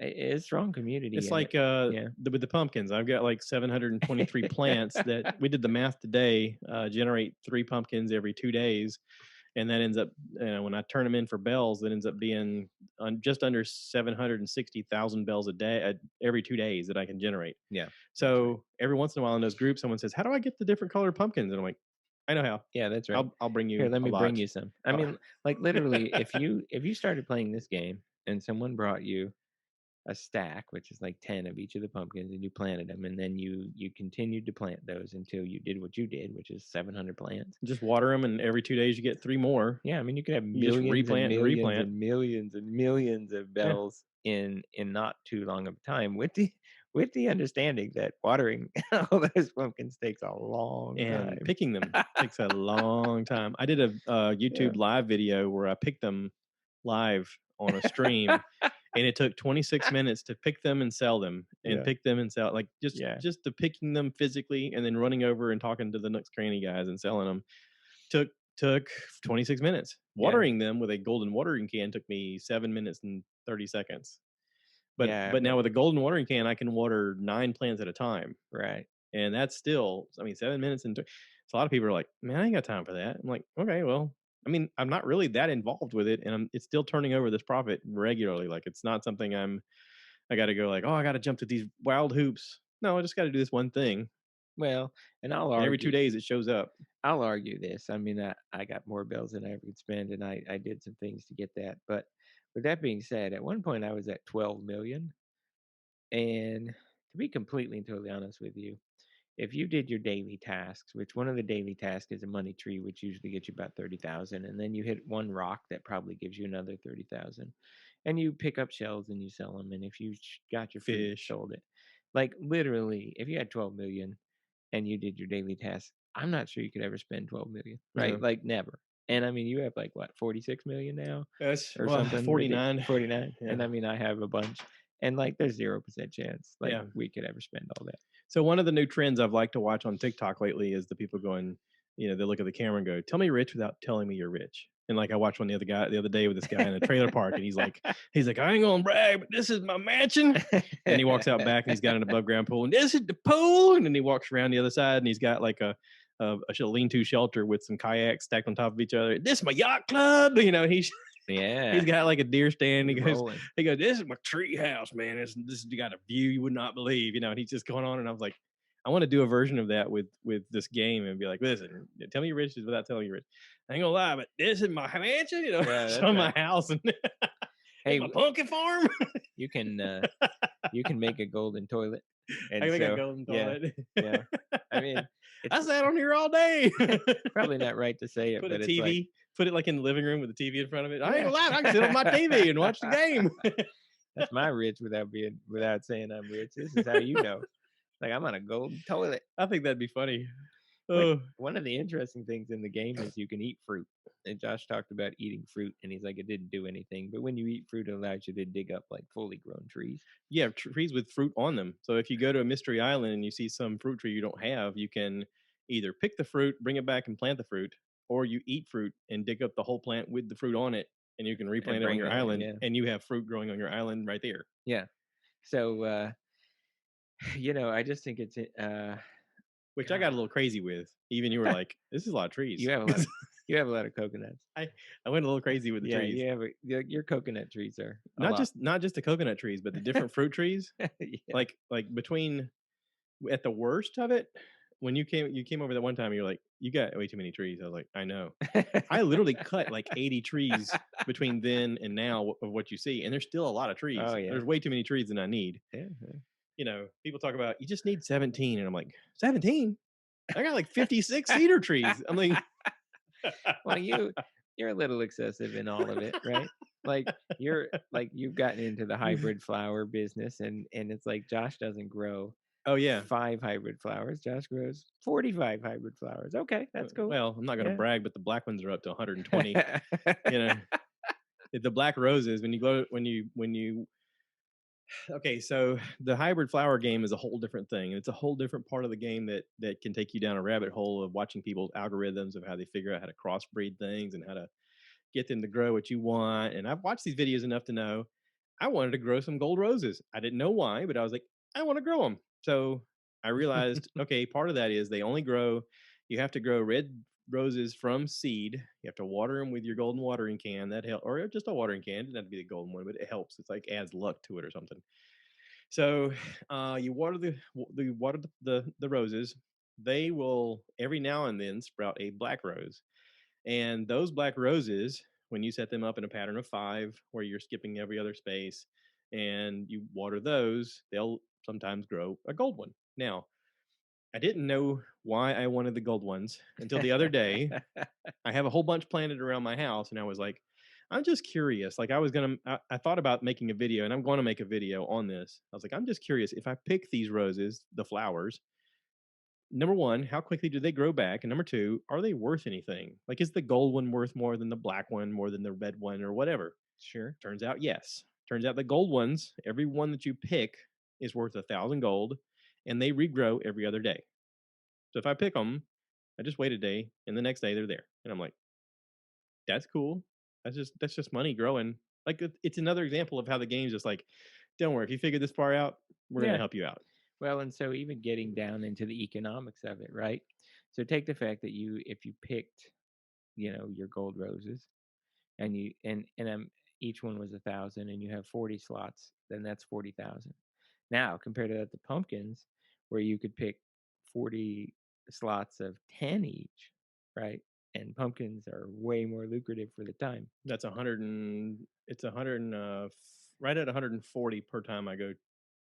is strong community, It's and it, like yeah, with the pumpkins. I've got like 723 plants that we did the math today. Generate 3 pumpkins every 2 days, and that ends up, when I turn them in for bells, that ends up being just under 760,000 bells a day, every 2 days that I can generate. Yeah, that's right. So every once in a while in those groups, someone says, "How do I get the different colored pumpkins?" And I'm like, "I know how. Yeah, that's right. I'll bring Here, you let a me bring lot." you some. I Oh, mean, like literally, if you started playing this game and someone brought you a stack, which is like 10 of each of the pumpkins, and you planted them, and then you continued to plant those until you did what you did, which is 700 plants. just water them, and every 2 days you get three more. Yeah, I mean, you could have You just millions and replant and millions replant. and millions and millions of Yeah. bells in not too long of time, with the understanding that watering all those pumpkins takes a long And time. picking them takes a long time. I did a Yeah. YouTube live video where I picked them live on a stream, and it took 26 minutes to pick them and sell them, and Yeah. pick them and sell, like, Yeah. just the picking them physically, and then running over and talking to the Nooks Cranny guys and selling them took took 26 minutes. Yeah. Watering them with a golden watering can took me 7 minutes and 30 seconds. Yeah, But now but with a golden watering can, I can water 9 plants at a time. right. And that's still, I mean, 7 minutes. So a lot of people are like, "Man, I ain't got time for that." I'm like, "Okay, well, I mean, I'm not really that involved with it, and it's still turning over this profit regularly. Like, it's not something I got to go like, oh, I got to jump to these wild hoops. No, I just got to do this one thing, Well, and and every 2 days it shows up." I'll argue this. I mean, I got more bills than I ever could spend, and I did some things to get that. But with that being said, at one point I was at 12 million. And to be completely and totally honest with you, if you did your daily tasks, which one of the daily tasks is a money tree, which usually gets you about 30,000, and then you hit one rock that probably gives you another 30,000, and you pick up shells and you sell them, and if you got your fruit, you Fish. sold it. Like literally, if you had 12 million and you did your daily tasks, I'm not sure you could ever spend 12 million, right? No, Like never. And I mean, you have like what, 46 million now that's or well, something? 49. 49. Yeah, And I mean, I have a bunch. And like, there's 0% chance like yeah. we could ever spend all that. So one of the new trends I've liked to watch on TikTok lately is the people going, they look at the camera and go, "Tell me rich without telling me you're rich." And like I watched one the other day with this guy in a trailer park, and he's like, "I ain't gonna brag, but this is my mansion." And he walks out back and he's got an above ground pool, and this is the pool. And then he walks around the other side and he's got like a lean-to shelter with some kayaks stacked on top of each other. "This is my yacht club." He's Yeah. got like a deer stand. He's rolling. "This is my tree house, man. This you got a view you would not believe." And he's just going on. And I was like, I want to do a version of that with this game and be like, "Listen, tell me you're rich without telling you rich. I ain't gonna lie, but this is my mansion, Yeah, that's show my right. house, and this is Hey, my pumpkin farm." you can you can make a golden toilet. I And make a so golden yeah, toilet. yeah. I mean, it's I sat on here all day. probably not right to say it, Put a but it's like, TV, put it like in the living room with the TV in front of it. I ain't yeah. gonna lie, I can sit on my TV and watch the game. That's my rich without saying I'm rich. This is how you know. Like I'm on a golden toilet. I think that'd be funny. But Oh, one of the interesting things in the game is you can eat fruit. And Josh talked about eating fruit, and he's like, it didn't do anything. But when you eat fruit, it allows you to dig up like fully grown trees. yeah, trees with fruit on them. So if you go to a mystery island and you see some fruit tree you don't have, you can either pick the fruit, bring it back and plant the fruit, or you eat fruit and dig up the whole plant with the fruit on it, and you can And replant it on bring your it in, island, yeah. and you have fruit growing on your island right there. Yeah. So I just think it's Which I got a God. little crazy with. Even you were like, "This is a lot of trees." You have a lot of you have a lot of coconuts. I I went a little crazy with the Yeah, trees. your coconut trees are a Not lot. just the coconut trees, but the different fruit trees. Yeah. Like between at the worst of it, when you came over that one time, you're like, "You got way too many trees." I was like, "I know." I literally cut like 80 trees between then and now of what you see, and there's still a lot of trees. Oh yeah. There's way too many trees than I need. Yeah. Yeah. People talk about you just need 17, and I'm like, 17? I got like 56 cedar trees. I'm like, Well, you're a little excessive in all of it, right? Like you've gotten into the hybrid flower business, and it's like Josh doesn't grow "Oh yeah." 5 hybrid flowers. Josh grows 45 hybrid flowers. Okay, that's cool. Well, I'm not going to Yeah. brag, but the black ones are up to 120. You know, the black roses when you okay, so the hybrid flower game is a whole different thing, and it's a whole different part of the game that can take you down a rabbit hole of watching people's algorithms of how they figure out how to crossbreed things and how to get them to grow what you want. And I've watched these videos enough to know I wanted to grow some gold roses. I didn't know why, but I was like, I want to grow them. So I realized, okay, part of that is they only grow. You have to grow red roses from seed. You have to water them with your golden watering can. That help, or just a watering can. It doesn't have to be the golden one, but it helps. It's like adds luck to it or something. So you water the roses. They will every now and then sprout a black rose, and those black roses, when you set them up in a pattern of 5, where you're skipping every other space, and you water those, they'll sometimes grow a gold one. Now, I didn't know why I wanted the gold ones until the other day. I have a whole bunch planted around my house, and I was like, I'm just curious. Like I thought about making a video, and I'm going to make a video on this. I was like, I'm just curious if I pick these roses, the flowers. Number one, how quickly do they grow back? And number two, are they worth anything? Like, is the gold one worth more than the black one, more than the red one, or whatever? Sure. Turns out, yes. Turns out the gold ones, every one that you pick is worth 1,000 gold, and they regrow every other day. So if I pick them, I just wait a day, and the next day they're there, and I'm like, that's cool. That's just money growing. Like it's another example of how the game's just like, don't worry, if you figure this part out, we're gonna Yeah. help you out. Well, and so even getting down into the economics of it, right? So take the fact that if you picked, your gold roses, and each one was 1,000, and you have 40 slots, then that's 40,000. Now compare that to pumpkins, where you could pick 40 slots of 10 each, right? And pumpkins are way more lucrative for the time. That's 100 it's 100 right at 140 per time I go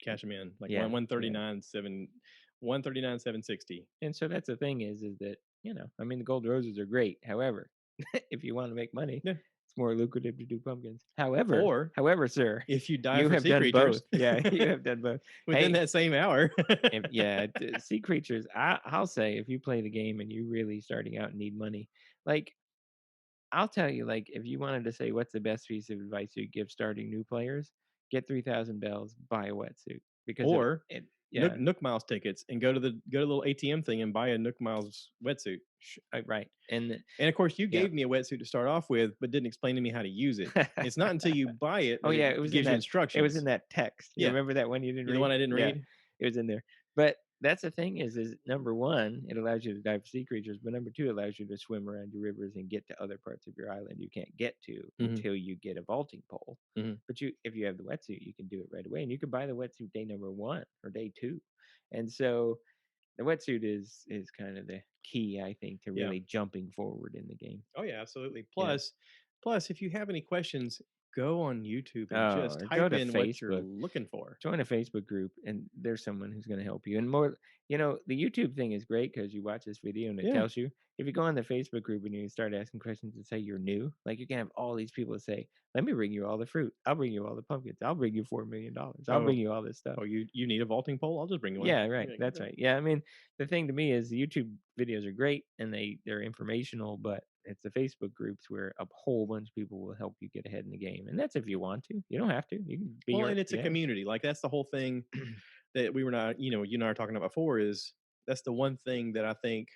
cash them in. Like Yeah, yeah. 139 760. And so that's the thing is that, I mean, the gold roses are great. However, if you want to make money, Yeah. it's more lucrative to do pumpkins. However, Or however, sir, if you die you for have sea done creatures both. Yeah, you have done both. within Hey, that same hour. yeah, sea creatures. I'll say if you play the game and you really starting out and need money, like I'll tell you, like if you wanted to say what's the best piece of advice you give starting new players, get 3,000 bells, buy a wetsuit because Or yeah, Nook Miles tickets and go to the little ATM thing and buy a Nook Miles wetsuit. right, and And of course, you yeah. gave me a wetsuit to start off with, but didn't explain to me how to use it. It's not until you buy it Oh that yeah, it gives you it was in instructions. that text. You Yeah, remember that one you didn't you're the one read? I didn't Yeah, read. it was in there. But that's the thing is number one, it allows you to dive for sea creatures, but number two, it allows you to swim around your rivers and get to other parts of your island you can't get to Hmm. until you get a vaulting pole. Hmm. But if you have the wetsuit, you can do it right away, and you can buy the wetsuit day number one or day two. And so the wetsuit is kind of the key, I think, to Yeah. really jumping forward in the game. Oh yeah, absolutely. Yeah. Plus, if you have any questions, go on YouTube and Oh, just or go type to in what you're Facebook. looking for. Join a Facebook group and there's someone who's going to help you. And more, the YouTube thing is great because you watch this video and it Yeah. tells you. If you go on the Facebook group and you start asking questions and say you're new, like you can have all these people say, "Let me bring you all the fruit. I'll bring you all the pumpkins. I'll bring you $4 million. I'll bring Oh, you all this stuff." oh, you need a vaulting pole? I'll just bring you one. Yeah, right. You're like, That's "Okay." right. Yeah, I mean, the thing to me is the YouTube videos are great and they're informational, but it's the Facebook groups where a whole bunch of people will help you get ahead in the game, and that's if you want to. You don't have to. You can be Well, your and it's a yeah. community. Like that's the whole thing that we were not, you and I were talking about before. Is that's the one thing that I think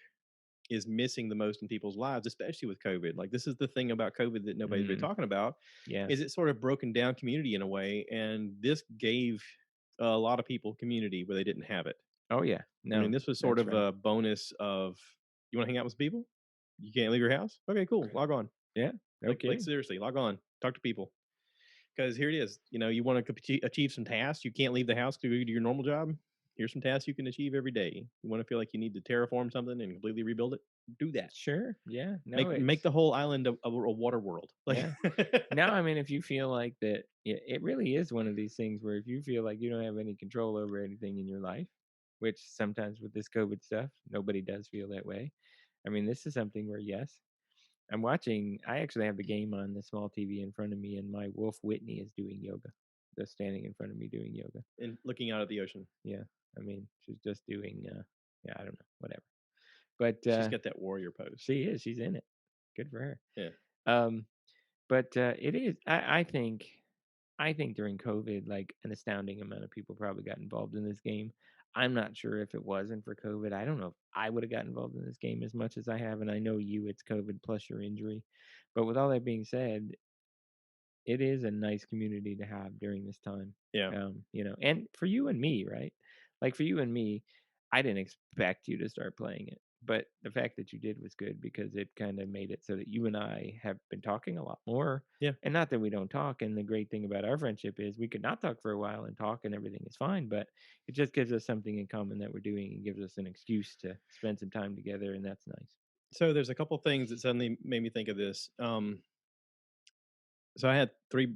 is missing the most in people's lives, especially with COVID. Like this is the thing about COVID that nobody's really Mm, talking about, yeah. is it sort of broken down community in a way, and this gave a lot of people community where they didn't have it. Oh yeah. I mean, No, this was sort that's of right. a bonus of you want to hang out with people, you can't leave your house. Okay, cool. Log on. Yeah. No Like kidding. seriously, log on. Talk to people. Because here it is. You want to achieve some tasks. You can't leave the house to go do your normal job. Here's some tasks you can achieve every day. You want to feel like you need to terraform something and completely rebuild it. Do that. Sure. Yeah. No, Make it's the whole island a water world. Like, yeah. No, I mean, if you feel like that, it really is one of these things where if you feel like you don't have any control over anything in your life, which sometimes with this COVID stuff, nobody does feel that way. I mean, this is something where, yes, I actually have the game on the small TV in front of me, and my wolf Whitney is doing yoga, just standing in front of me doing yoga. and looking out at the ocean. Yeah. I mean, she's just doing, yeah, I don't know, whatever. But She's got that warrior pose. she's in it. Good for her. Yeah. Um, but it is. I think during COVID, like an astounding amount of people probably got involved in this game. I'm not sure if it wasn't for COVID. I don't know if I would have got involved in this game as much as I have. And I know it's COVID plus your injury. But with all that being said, it is a nice community to have during this time. Yeah. And for you and me, right? Like for you and me, I didn't expect you to start playing it. but the fact that you did was good because it kind of made it so that you and I have been talking a lot more. Yeah. And not that we don't talk. And the great thing about our friendship is we could not talk for a while and talk and everything is fine, but it just gives us something in common that we're doing and gives us an excuse to spend some time together. And that's nice. So there's a couple things that suddenly made me think of this. So I had three,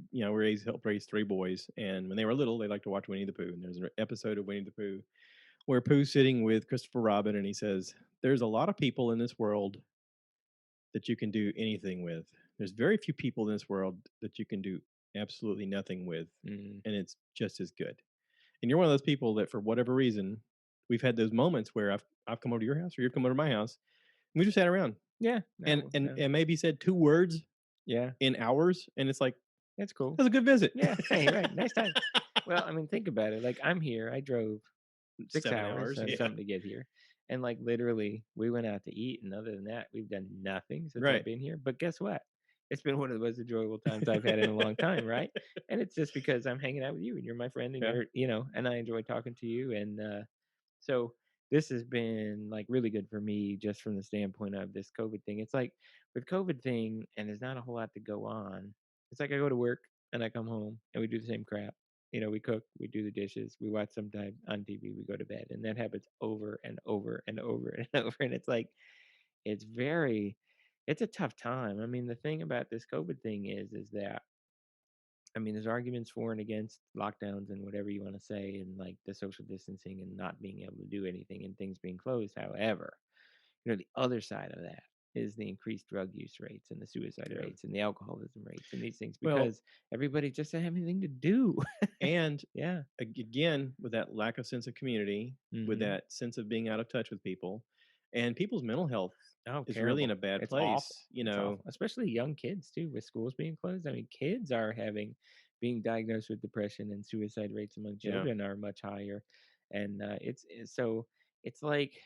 helped raise three boys, and when they were little, they liked to watch Winnie the Pooh. And there's an episode of Winnie the Pooh where Pooh's sitting with Christopher Robin, and he says, "There's a lot of people in this world that you can do anything with. There's very few people in this world that you can do absolutely nothing with, Mm, and it's just as good." And you're one of those people that, for whatever reason, we've had those moments where I've come over to your house or you've come over to my house, and we just sat around yeah. and No, and no. and maybe said two words Yeah. in hours, and it's like That's cool. that's a good visit. Yeah. Hey, right. Nice time. Well, I mean, think about it. Like, I'm here. I drove 6 7 hours hours, or yeah, something to get here, and, like, literally, we went out to eat, and other than that, we've done nothing since I've right, been here, but guess what? It's been one of the most enjoyable times I've had in a long time, right? And it's just because I'm hanging out with you, and you're my friend, and yeah. and I enjoy talking to you, and, so this has been, like, really good for me just from the standpoint of this COVID thing. It's like, with COVID thing and there's not a whole lot to go on, it's like I go to work, and I come home, and we do the same crap. We cook, we do the dishes, we watch sometime on TV, we go to bed, and that happens over and over and over and over. And it's like it's very, it's a tough time. I mean, the thing about this COVID thing is that I mean, there's arguments for and against lockdowns and whatever you want to say, and like the social distancing and not being able to do anything and things being closed. However, the other side of that is the increased drug use rates and the suicide Yeah. rates and the alcoholism rates and these things Well, because everybody just doesn't have anything to do. and Yeah. again, with that lack of sense of community, with Hmm. that sense of being out of touch with people, and people's mental health Oh, is really in terrible. a bad It's awful. place. It's awful. Especially young kids too, with schools being closed. I mean, kids are being diagnosed with depression, and suicide rates among Yeah. children are much higher. And so it's like,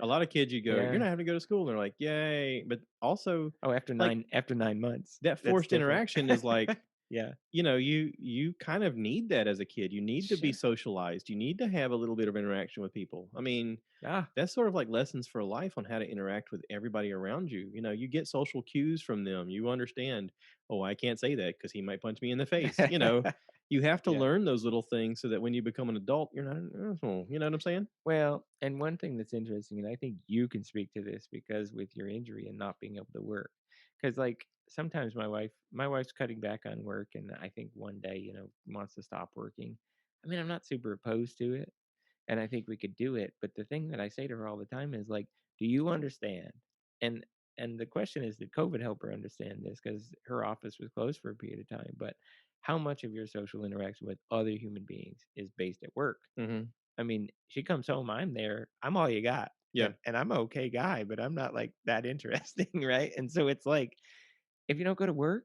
A lot of kids, you go, "You're yeah. not having to go to school," and they're like, "Yay!" But also, Oh, like, after 9 months, that that's forced different. interaction is like, Yeah. you kind of need that as a kid. You need to be Sure. socialized. You need to have a little bit of interaction with people. I mean, Ah, that's sort of like lessons for life on how to interact with everybody around you. You get social cues from them. You understand, "Oh, I can't say that because he might punch me in the face." You have to yeah. learn those little things so that when you become an adult, you're not an asshole. You know what I'm saying? Well, and one thing that's interesting, and I think you can speak to this because with your injury and not being able to work, because like sometimes my wife's cutting back on work, and I think one day, wants to stop working. I mean, I'm not super opposed to it, and I think we could do it. But the thing that I say to her all the time is like, do you understand? And and the question is, did COVID help her understand this? Because her office was closed for a period of time, but how much of your social interaction with other human beings is based at work? Mhm. I mean, she comes home, I'm there, I'm all you got. Yeah. And I'm a okay guy, but I'm not like that interesting, right? And so it's like if you don't go to work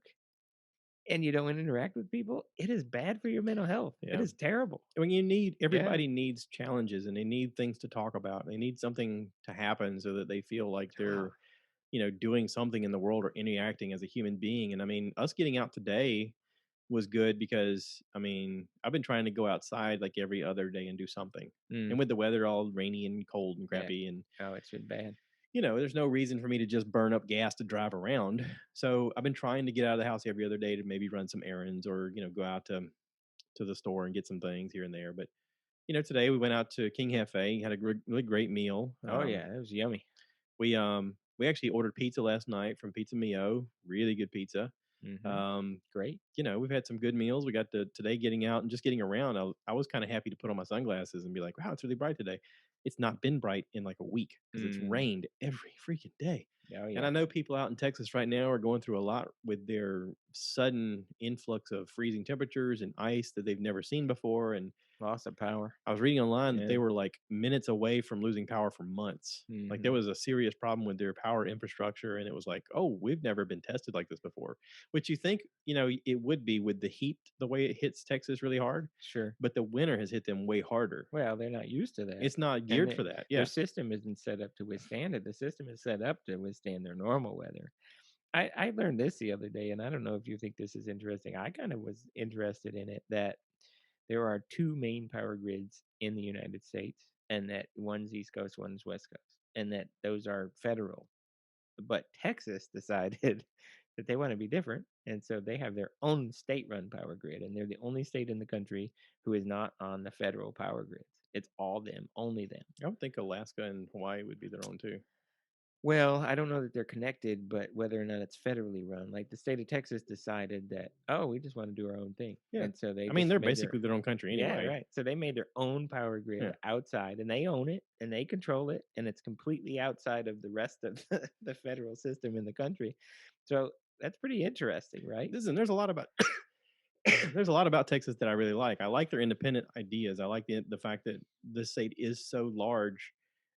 and you don't interact with people, it is bad for your mental health. It Yeah. is terrible. When you need Yeah. everybody needs challenges, and they need things to talk about. They need something to happen so that they feel like Ah, they're, doing something in the world or interacting as a human being. And I mean, us getting out today was good because I mean, I've been trying to go outside like every other day and do something. And mm, with the weather all rainy and cold and yeah. crappy, and Oh, it's been bad. there's no reason for me to just burn up gas to drive around. So I've been trying to get out of the house every other day to maybe run some errands or, go out to the store and get some things here and there. But today we went out to King Cafe, had a really great meal. Oh yeah, it was yummy. We actually ordered pizza last night from Pizza Mio, really good pizza. Hmm. Um, Great. we've had some good meals. We got to today getting out and just getting around. I was kind of happy to put on my sunglasses and be like, wow, it's really bright today. It's not been bright in like a week because it's Mm. rained every freaking day. Oh And I yeah. know people out in Texas right now are going through a lot with their sudden influx of freezing temperatures and ice that they've never seen before. And Loss of power. I was reading online that Yeah. they were like minutes away from losing power for months. Like there Hmm. was a serious problem with their power infrastructure, and it was like, oh, we've never been tested like this before. Which you think, it would be with the heat, the way it hits Texas really hard, Sure. but the winter has hit them way harder. Well, they're not used to that. It's not And geared for that. their Yeah. system isn't set up to withstand it. The system is set up to withstand their normal weather. I learned this the other day, and I don't know if you think this is interesting. I kind of was interested in it that there are two main power grids in the United States, and that one's East Coast, one's West Coast. and that those are federal. But Texas decided that they want to be different, and so they have their own state-run power grid, and they're the only state in the country who is not on the federal power grids. It's all them, only them. I would think Alaska and Hawaii would be their own too. Well, I don't know that they're connected, but whether or not it's federally run, like the state of Texas decided that, oh, we just want to do our own thing, Yeah. and so they I mean, just they're made their basically their own country yeah, anyway. right. So they made their own power grid Yeah. outside, and they own it, and they control it, and it's completely outside of the rest of the federal system in the country. So that's pretty interesting, right? Listen, there's a lot about there's a lot about Texas that I really like. I like their independent ideas. I like the fact that the state is so large,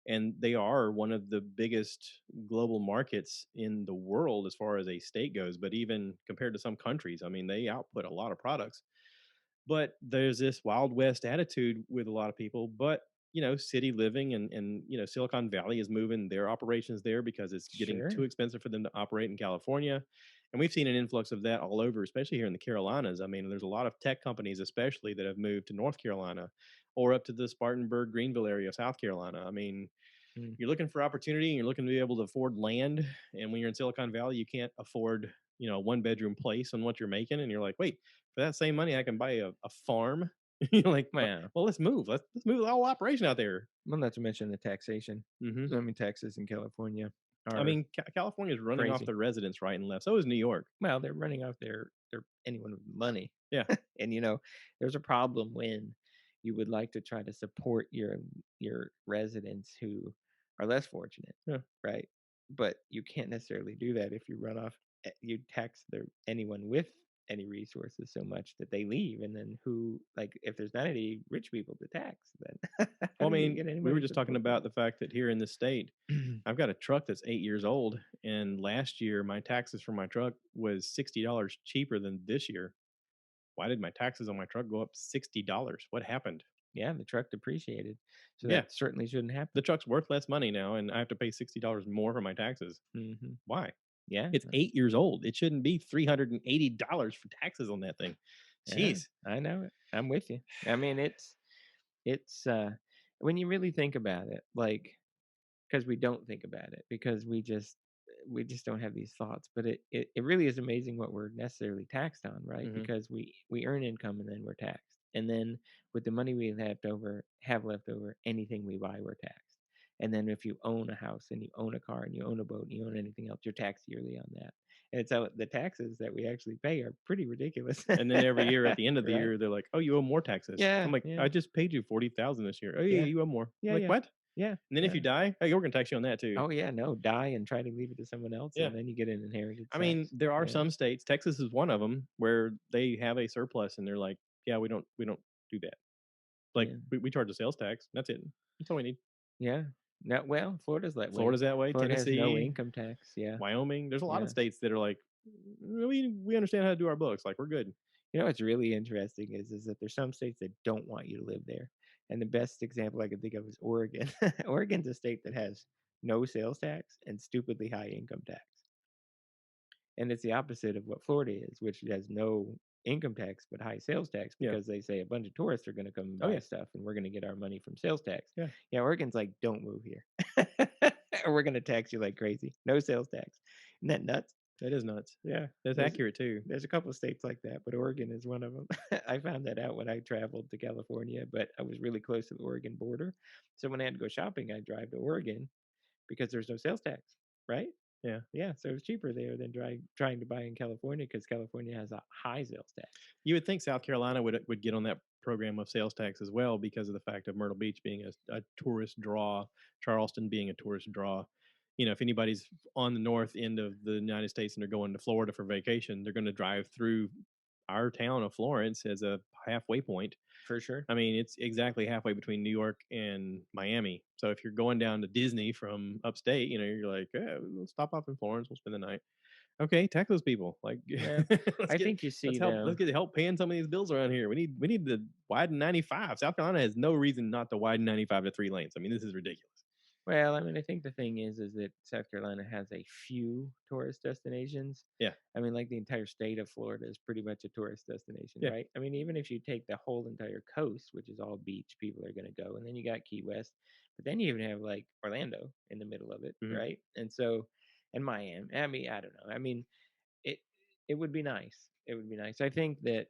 and they are one of the biggest global markets in the world as far as a state goes. But even compared to some countries, I mean, they output a lot of products. But there's this Wild West attitude with a lot of people. But city living and Silicon Valley is moving their operations there because it's getting too Sure. expensive for them to operate in California. And we've seen an influx of that all over, especially here in the Carolinas. I mean, there's a lot of tech companies, especially that have moved to North Carolina or up to the Spartanburg, Greenville area of South Carolina. I mean, Mm. you're looking for opportunity and you're looking to be able to afford land. And when you're in Silicon Valley, you can't afford, a one bedroom place on what you're making. And you're like, wait, for that same money, I can buy a farm. You're like, Well, well, let's move. Let's move the whole operation out there. well, not to mention the taxation. Hmm. I mean, Texas and California I are mean, California is running off crazy. the residents right and left. So is New York. Well, they're running off their anyone with money. Yeah. And there's a problem when you would like to try to support your residents who are less fortunate, Yeah. right? But you can't necessarily do that if you run off you tax anyone with any resources so much that they leave, and then who, like, if there's not any rich people to tax, then how Well, I do you mean, get we were anybody just to talking support about the fact that here in this state, them? I've got a truck that's 8 years old, and last year my taxes for my truck was $60 cheaper than this year. Why did my taxes on my truck go up $60? What happened? Yeah, the truck depreciated, so Yeah, that certainly shouldn't happen. the truck's worth less money now, and I have to pay $60 more for my taxes. Hmm. Why? Yeah, It's 8 years old. It shouldn't be $380 for taxes on that thing. yeah, Jeez. I know it. I'm with you. I mean, it's when you really think about it, like, because we don't think about it because we just don't have these thoughts, but it really is amazing what we're necessarily taxed on, right? Hmm. Because we earn income and then we're taxed, and then with the money we have left over, anything we buy, we're taxed. And then if you own a house and you own a car and you own a boat and you own anything else, you're taxed yearly on that. And so the taxes that we actually pay are pretty ridiculous. And then every year at the end of the Right. year, they're like, "Oh, you owe more taxes." Yeah, I'm like, yeah, "I just paid you 40,000 this year." "Oh yeah, yeah, you owe more." I'm yeah, like, yeah, "What?" yeah, And then if yeah. you die, oh, we're gonna tax you on that too. Oh yeah, no, die and try to leave it to someone else, Yeah. and then you get an inherited I mean, tax. there are Yeah, some states, Texas is one of them, where they have a surplus and they're like, "Yeah, we don't do that. Like, yeah, we charge a sales tax. That's it. That's all we need." yeah. No, well, Florida's that way. Florida's that way, Florida has no Tennessee, income tax. Yeah, Wyoming. There's a lot of yeah. states that are like, We understand how to do our books. Like, we're good." You know what's really interesting is that there's some states that don't want you to live there, and the best example I can think of is Oregon. Oregon's a state that has no sales tax and stupidly high income tax. And it's the opposite of what Florida is, which has no income tax but high sales tax Yeah. because they say a bunch of tourists are going to come and Oh, buy yeah. stuff and we're going to get our money from sales tax. Yeah. Yeah, Oregon's like, don't move here. Or we're going to tax you like crazy. No sales tax. Isn't that nuts? That is nuts. Yeah. That's There's accurate too. there's a couple of states like that, but Oregon is one of them. I found that out when I traveled to California, but I was really close to the Oregon border. So when I had to go shopping, I drive to Oregon because there's no sales tax, right? Yeah. Yeah, so it's cheaper there than trying to buy in California because California has a high sales tax. You would think South Carolina would get on that program of sales tax as well because of the fact of Myrtle Beach being a tourist draw, Charleston being a tourist draw. If anybody's on the north end of the United States and they're going to Florida for vacation, they're going to drive through our town of Florence as a halfway point. For sure. I mean, it's exactly halfway between New York and Miami. So if you're going down to Disney from upstate, you're like, we'll stop off in Florence, we'll spend the night. Okay, tax those people. Like, Yeah. let's I get think you see let's them. get help paying some of these bills around here. We need to widen 95. South Carolina has no reason not to widen 95 to 3 lanes. I mean, this is ridiculous. Well, I mean, I think the thing is that South Carolina has a few tourist destinations. Yeah. I mean, like the entire state of Florida is pretty much a tourist destination, Yeah. right? I mean, even if you take the whole entire coast, which is all beach, people are going to go, and then you got Key West. But then you even have like Orlando in the middle of it, Mhm. right? And so, and Miami. I mean, I don't know. I mean, it it would be nice. It would be nice. I think that.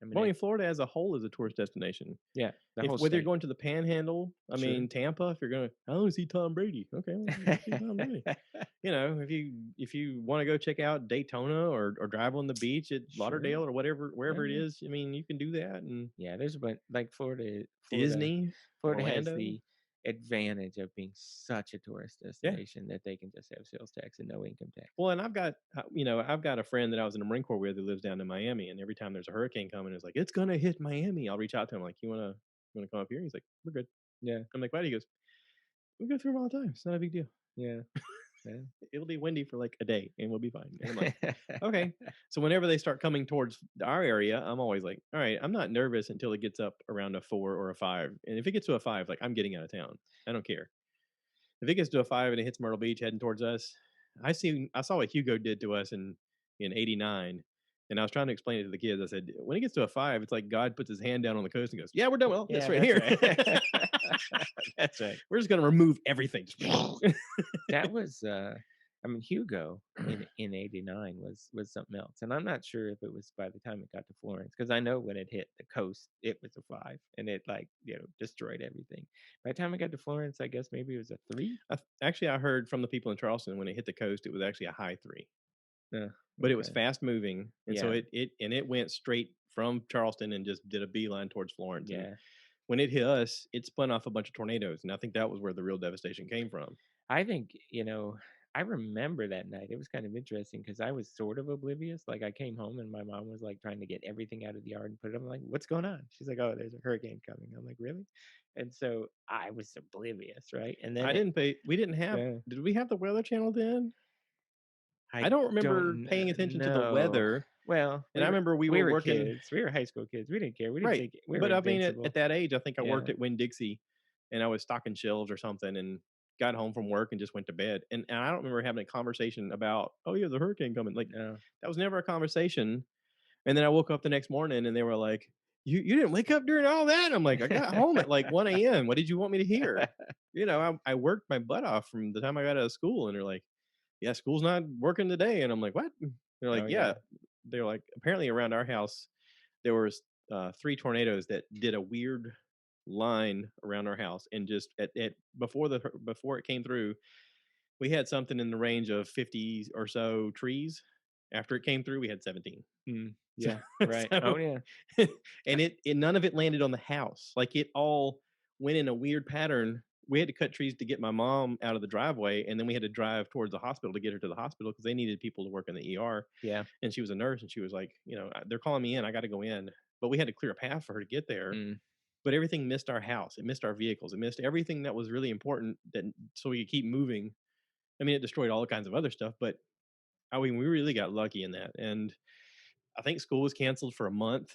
I mean, Well, I mean, Florida as a whole is a tourist destination. yeah, the If whole whether you're state. going to the Panhandle, I Sure. mean, Tampa, if you're going, I only see Tom Brady. Okay, well, go see Tom Brady. You know, if you want to go check out Daytona or drive on the beach at Sure. Lauderdale or whatever Yeah, wherever it yeah. is, I mean, you can do that. And Yeah, there's a bunch like Disney, Florida has Orlando, the advantage of being such a tourist yeah. destination that they can just have sales tax and no income tax. Well, and I've got a friend that I was in the Marine Corps with who lives down in Miami, and every time there's a hurricane coming, it's like it's gonna hit Miami. I'll reach out to him like, you wanna come up here? He's like, we're good. Yeah, I'm like, why? He goes, we go through them all the time. It's not a big deal. yeah, yeah. It'll be windy for like a day, and we'll be fine. And I'm like, okay. So whenever they start coming towards our area, I'm always like, all right, I'm not nervous until it gets up around a 4 or a 5. And if it gets to a 5, like I'm getting out of town. I don't care. If it gets to a 5 and it hits Myrtle Beach heading towards us, I saw what Hugo did to us in '89. And I was trying to explain it to the kids. I said, when it gets to a 5, it's like God puts his hand down on the coast and goes, yeah, we're done. Well, that's Yeah, right that's here. right. That's right. We're just going to remove everything. That was I mean Hugo in '89 was something else. And I'm not sure if it was by the time it got to Florence because I know when it hit the coast it was a 5 and it like, destroyed everything. By the time it got to Florence, I guess maybe it was a 3. Actually, I heard from the people in Charleston when it hit the coast, it was actually a high 3. Yeah. But it was Okay. fast moving, and so Yeah. it went straight from Charleston and just did a beeline towards Florence. And Yeah. when it hit us, it spun off a bunch of tornadoes, and I think that was where the real devastation came from. I think, I remember that night. It was kind of interesting because I was sort of oblivious. Like I came home and my mom was like trying to get everything out of the yard and put it. I'm like, what's going on? She's like, oh, there's a hurricane coming. I'm like, really? And so I was oblivious, right? And then I it, didn't pay. We didn't have. uh, Did we have the Weather Channel then? I I don't remember don't paying attention to the know. weather, Well, and I remember we we were were working. kids. We were high school kids. We didn't care. We didn't Right. think we were But I mean, at invincible. that age, I think I worked Yeah. at Winn Dixie, and I was stocking shelves or something, and got home from work and just went to bed. And I don't remember having a conversation about, oh yeah, the hurricane coming. Like No. that was never a conversation. And then I woke up the next morning, and they were like, "You didn't wake up during all that?" I'm like, "I got home at like 1 a.m. What did you want me to hear?" I worked my butt off from the time I got out of school, and they're like, "Yeah, school's not working today." And I'm like, "What?" They're like, Oh "Yeah." yeah. They're like, apparently around our house there was 3 tornadoes that did a weird line around our house, and just at before it came through, we had something in the range of 50 or so trees. After it came through, we had 17. Mm, So, yeah. Right. Oh so yeah. and it none of it landed on the house. Like it all went in a weird pattern. We had to cut trees to get my mom out of the driveway, and then we had to drive towards the hospital to get her to the hospital because they needed people to work in the ER. Yeah. And she was a nurse, and she was like, they're calling me in. I got to go in, but we had to clear a path for her to get there. Mm. But everything missed our house. It missed our vehicles. It missed everything that was really important so we could keep moving. I mean, it destroyed all kinds of other stuff, but I mean, we really got lucky in that. And I think school was canceled for a month,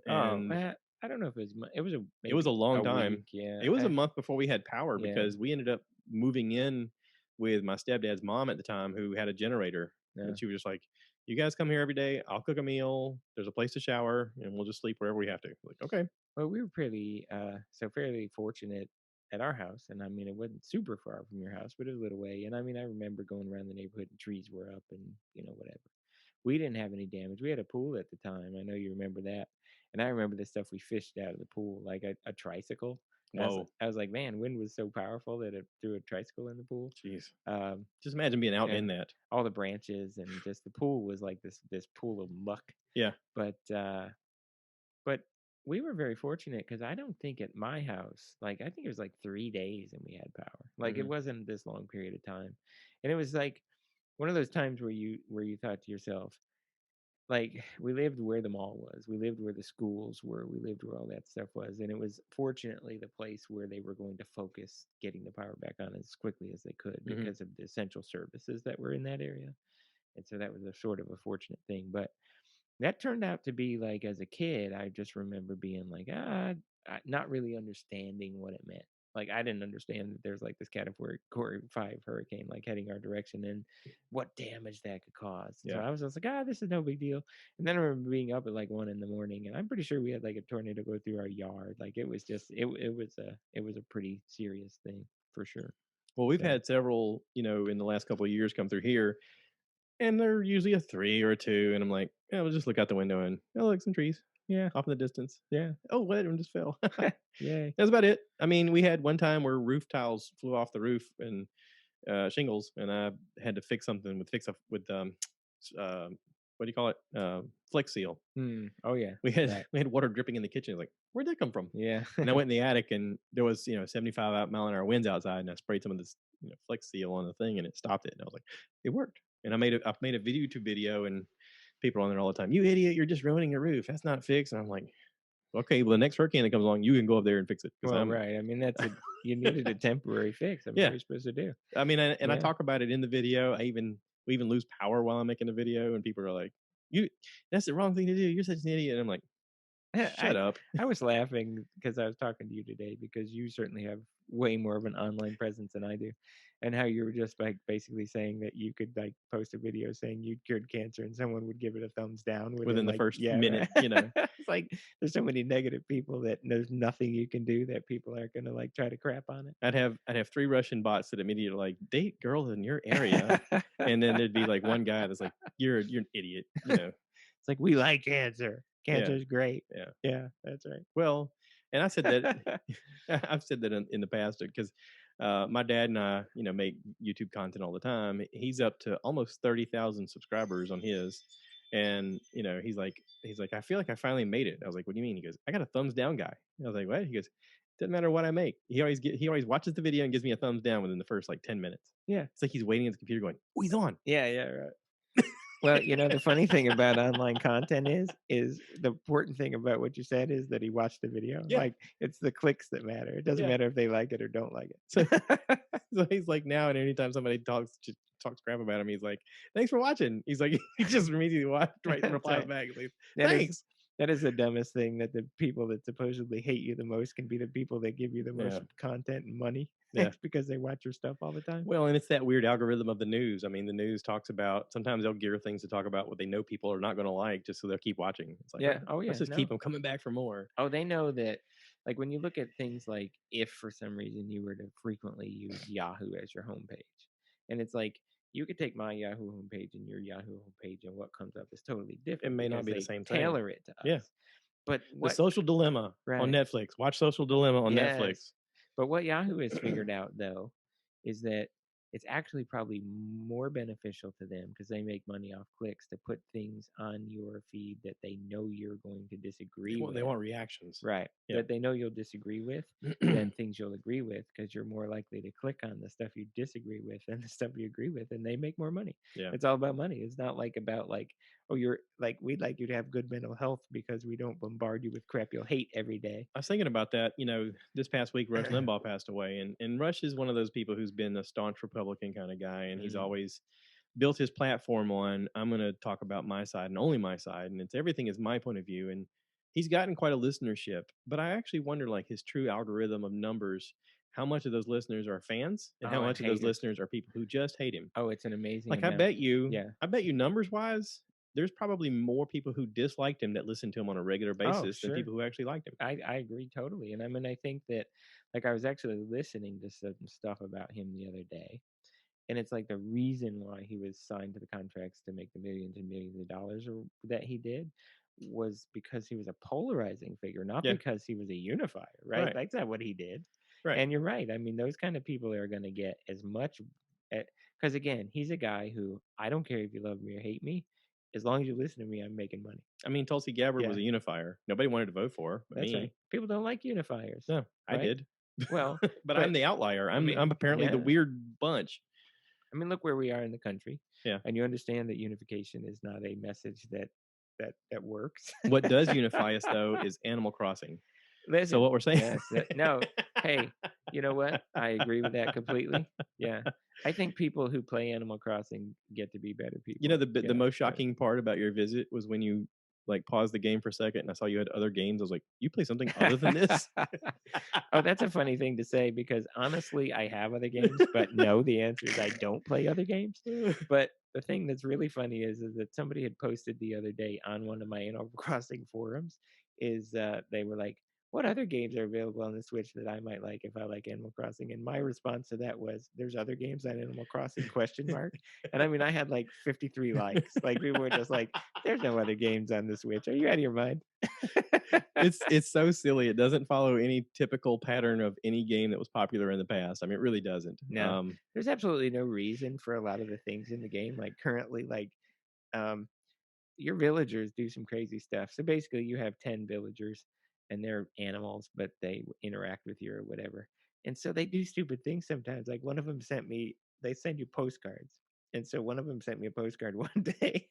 Oh, and I don't know if it was it was a maybe long a week. time. Yeah. It was a month before we had power Yeah. because we ended up moving in with my stepdad's mom at the time, who had a generator, Yeah. and she was just like, "You guys come here every day. I'll cook a meal. There's a place to shower, and we'll just sleep wherever we have to." Like, okay. Well, we were pretty fairly fortunate at our house, and I mean it wasn't super far from your house, but it was a little way. And I mean I remember going around the neighborhood and trees were up and whatever. We didn't have any damage. We had a pool at the time. I know you remember that. And I remember the stuff we fished out of the pool, like a tricycle. And Whoa, I was like, man, wind was so powerful that it threw a tricycle in the pool. jeez. Um, Just imagine being out yeah, in that. all the branches and just the pool was like this pool of muck. Yeah. But but we were very fortunate because I don't think at my house, like I think it was like 3 days and we had power. Like it Hmm. wasn't this long period of time, and it was like one of those times where you thought to yourself, like we lived where the mall was, we lived where the schools were, we lived where all that stuff was, and it was fortunately the place where they were going to focus getting the power back on as quickly as they could Hmm. because of the essential services that were in that area, and so that was a sort of a fortunate thing. But that turned out to be like as a kid, I just remember being like, not really understanding what it meant. Like, I didn't understand that there's like this category 5 hurricane like heading our direction and what damage that could cause. So Yeah. I was just like, this is no big deal. And then I remember being up at like 1 in the morning, and I'm pretty sure we had like a tornado go through our yard. Like it was just it was a pretty serious thing for sure. Well, we've So had several, in the last couple of years come through here, and they're usually a 3 or a 2, and I'm like, "Yeah, we'll just look out the window and, oh, look, some trees yeah, off in the distance. yeah, Oh, what? One just fell." yay. That's about it. I mean, we had one time where roof tiles flew off the roof and shingles, and I had to fix something with what do you call it? Flex seal. Oh yeah, We had right. we had water dripping in the kitchen. Like, where'd that come from? Yeah. And I went in the attic, and there was 75 mile an hour winds outside, and I sprayed some of this Flex seal on the thing, and it stopped it. And I was like, it worked. And I've made a YouTube video, and people are on there all the time. You idiot! You're just ruining your roof. That's not fixed. And I'm like, okay, well, the next hurricane that comes along, you can go up there and fix it because Well, I'm right. I mean, you needed a temporary fix. I mean, what yeah. are you supposed to do? I mean, and I Yeah. talk about it in the video. We even lose power while I'm making the video, and people are like, "You, that's the wrong thing to do. You're such an idiot." And I'm like, "Shut I up." I was laughing because I was talking to you today because you certainly have way more of an online presence than I do, and how you were just like basically saying that you could like post a video saying you cured cancer and someone would give it a thumbs down within Within the like first yeah minute, right. It's like there's so many negative people that there's nothing you can do that people aren't gonna like try to crap on I'd have 3 Russian bots that immediately like date girls in your area, it. and then there'd be like one guy that's like, "You're an idiot," It's like we like cancer. Yeah, Cancer's great. yeah. Yeah, that's Well, and I said that right. I've said that in the past because my dad and I, make YouTube content all the time. He's up to almost 30,000 subscribers on his, and he's like, I feel like I finally made it. I was like, what do you mean? He goes, I got a thumbs down guy. I was like, what? He goes, doesn't matter what I make. He always watches the video and gives me a thumbs down within the first like 10 minutes. Yeah. It's like he's waiting at the computer going, oh, he's on. Yeah, yeah, right. Well, the funny thing about online content is the important thing about what you said is that he watched the video. Yeah, Like it's the clicks that matter. It doesn't yeah. matter if they like it or don't like So it. so he's like now, and anytime somebody talks crap about him, he's like, "Thanks for watching." He's like, he just immediately That's replies right. back, like, That is "Thanks." that is the dumbest thing that the people that supposedly hate you the most can be the people that give you the most Yeah, content and money. yeah. It's because they watch your stuff all the time. Well, and it's that weird algorithm of the news. I mean, the news talks about sometimes they'll gear things to talk about what they know people are not going to like, just so they'll keep watching. It's like, Yeah. Oh yeah. let's just keep No. them coming back for more. Oh, they know that, like when you look at things like if for some reason you were to frequently use Yahoo as your homepage, and it's like you could take my Yahoo homepage and your Yahoo homepage, and what comes up is totally It different may not because be the they same thing. tailor it to Yeah, us. But the what, Social Dilemma on right? Netflix. Watch Social Dilemma on Netflix. Yes. But what Yahoo has figured out though is that it's actually probably more beneficial to them because they make money off clicks to put things on your feed that they know you're going to disagree They with. want reactions. Right. Yeah. That they know you'll disagree with than things you'll agree with because you're more likely to click on the stuff you disagree with than the stuff you agree with, and they make more money. Yeah. It's all about money. It's not like about like, oh, you're like, we'd like you to have good mental health because we don't bombard you with crap you'll hate every day. I was thinking about that. This past week, Rush Limbaugh passed away, and Rush is one of those people who's been a staunch Republican kind of guy, and he's always built his platform on, I'm going to talk about my side and only my side, and it's everything is my point of view. And he's gotten quite a listenership, but I actually wonder, like, his true algorithm of numbers, how much of those listeners are fans and how Oh, much of those haters. listeners are people who just hate him. Oh, it's an amazing Like, I amount. bet you, Yeah. numbers wise, there's probably more people who disliked him that listen to him on a regular basis than sure. people who actually liked him. I agree totally. And I mean, I think that, like, I was actually listening to some stuff about him the other day. And it's like the reason why he was signed to the contracts to make the millions and millions of dollars or that he did was because he was a polarizing figure, not Yeah. because he was a unifier, right? Right. That's not what he did. Right. And you're right. I mean, those kind of people are going to get as much, because again, he's a guy who I don't care if you love me or hate me. As long as you listen to me, I'm making money. I mean, Tulsi Gabbard was a Yeah. unifier. Nobody wanted to vote for her but That's me. right. People don't like unifiers. No, I right? did. Well, but I'm the outlier. I mean, I'm apparently the yeah. weird bunch. I mean, look where we are in the country. Yeah. And you understand that unification is not a message that works. What does unify us though is Animal Crossing. Listen, So what we're saying? yes, no. Hey, you know what? I agree with that completely. Yeah, I think people who play Animal Crossing get to be better people. The most shocking part about your visit was when you like pause the game for a second and I saw you had other games, I was like, "You play something other than this?" Oh, that's a funny thing to say because honestly, I have other games, but no, the answer is I don't play other games. But the thing that's really funny is that somebody had posted the other day on one of my Animal Crossing forums is they were like, "What other games are available on the Switch that I might like if I like Animal Crossing?" And my response to that was, "There's other games on Animal Crossing?" Question mark. And I mean, I had like 53 likes. Like people were just like, "There's no other games on the Switch. Are you out of your mind?" It's so silly. It doesn't follow any typical pattern of any game that was popular in the past. I mean, it really doesn't. No, there's absolutely no reason for a lot of the things in the game. Like currently, like um, your villagers do some crazy stuff. So basically, you have 10 villagers, and they're animals, but they interact with you or whatever. And so they do stupid things sometimes. Like one of them sent me, they send you postcards, and so one of them sent me a postcard one day,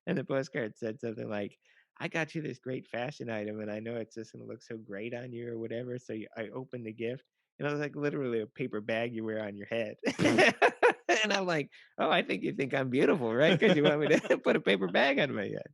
and the postcard said something like, "I got you this great fashion item, and I know it's just gonna look so great on you or whatever." So I opened the gift, and it was like literally a paper bag you wear on your head. And I'm like, "Oh, I think you think I'm beautiful, right? Because you want me to put a paper bag on my head."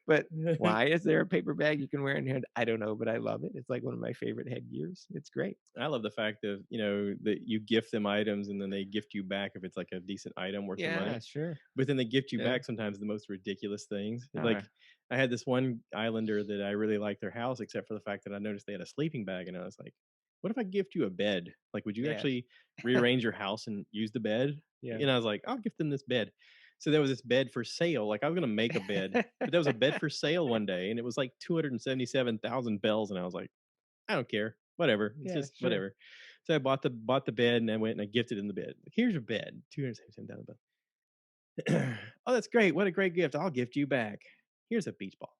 But why is there a paper bag you can wear on your head? I don't know, but I love it. It's like one of my favorite headgears. It's great. I love the fact of, that you gift them items and then they gift you back if it's like a decent item worth some Yeah, money. sure. But then they gift you Yeah. back sometimes the most ridiculous things. Uh, Like I had this one islander that I really liked their house, except for the fact that I noticed they had a sleeping bag, and I was like, "What if I gift you a bed? Like, would you yeah. actually rearrange your house and use the bed?" Yeah. And I was like, "I'll gift them this bed." So there was this bed for sale. Like I was gonna make a bed, but there was a bed for sale one day, and it was like 277,000 bells, and I was like, I don't care. Whatever. It's Yeah, just sure. whatever. So I bought the bed and I went and I gifted in the bed. Like, here's your bed. 277,000 bucks. Oh, that's great. What a great gift. I'll gift you back. Here's a beach ball.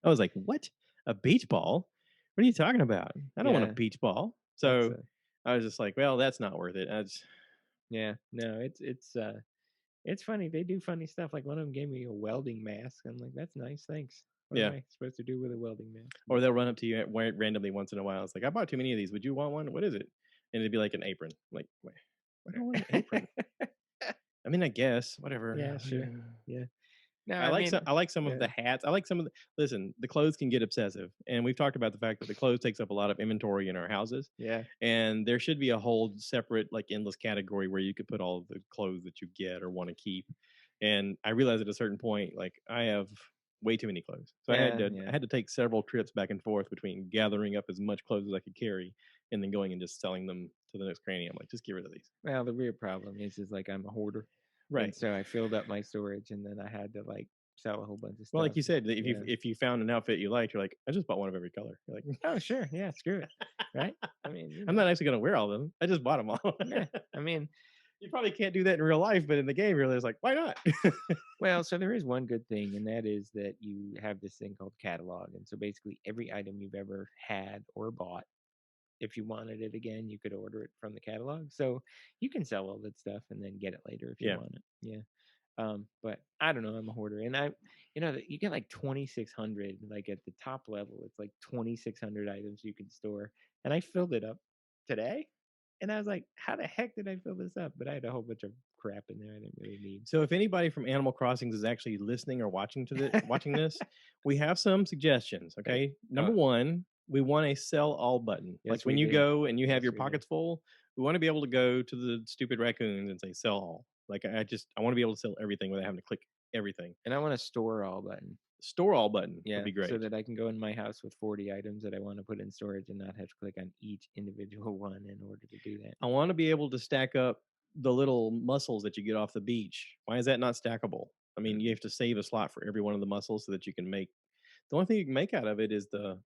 I was like, what? A beach ball? What are you talking about? I don't want a Yeah, beach ball. that's So I was just like, well, that's not worth it. I just, yeah. No, it's funny. They do funny stuff. Like one of them gave me a welding mask. I'm like, that's nice, thanks. What am yeah. I supposed to do with a welding mask? Or they'll run up to you randomly once in a while. It's like, I bought too many of these. Would you want one? What is it? And it'd be like an apron. Like, why do I want an apron? I mean, I guess whatever. Yeah, sure. Yeah. No, I I like some. mean, I like some of yeah, the hats. I like some of the. Listen, the clothes can get obsessive, and we've talked about the fact that the clothes takes up a lot of inventory in our houses, yeah, and there should be a whole separate, like, endless category where you could put all of the clothes that you get or want to keep. And I realized at a certain point, like, I have way too many clothes, so yeah, I yeah. had to take several trips back and forth between gathering up as much clothes as I could carry, and then going and just selling them to the next cranny. I'm like, just get rid of these. Well, the weird problem is like I'm a hoarder, and Right. so I filled up my storage, and then I had to like sell a whole bunch of Well, like stuff. you said, Yeah. if you found an outfit you liked, you're like, I just bought one of every color. You're like, Oh, sure. Yeah. Screw it. Right. I mean, I'm not actually gonna wear all of them. I just bought them all. yeah. I mean, You probably can't do that in real life, but in the game, you're just like, why not? well, so there is one good thing, and that is that you have this thing called catalog, and so basically every item you've ever had or bought, if you wanted it again, you could order it from the catalog. So you can sell all that stuff and then get it later if you Yeah. want it. Yeah. But I don't know. I'm a hoarder, and you get like 2,600. Like at the top level, it's like 2,600 items you can store, and I filled it up today, and I was like, "How the heck did I fill this up?" But I had a whole bunch of crap in there I didn't really need. So if anybody from Animal Crossings is actually listening or watching this, we have some suggestions. Like, Okay. Number oh, one, we want a sell all button. Like yes, when we you do. go and you have Yes, your we do. pockets full, we want to be able to go to the stupid raccoons and say sell all. Like I want to be able to sell everything without having to click everything. And I want a store all button. Store all button would Yeah, be so great. that I can go in my house with 40 items that I want to put in storage and not have to click on each individual one in order to do that. I want to be able to stack up the little mussels that you get off the beach. Why is that not stackable? I mean, you Mm, have to save a slot for every one of the mussels so that you can make. The only thing you can make out of it is the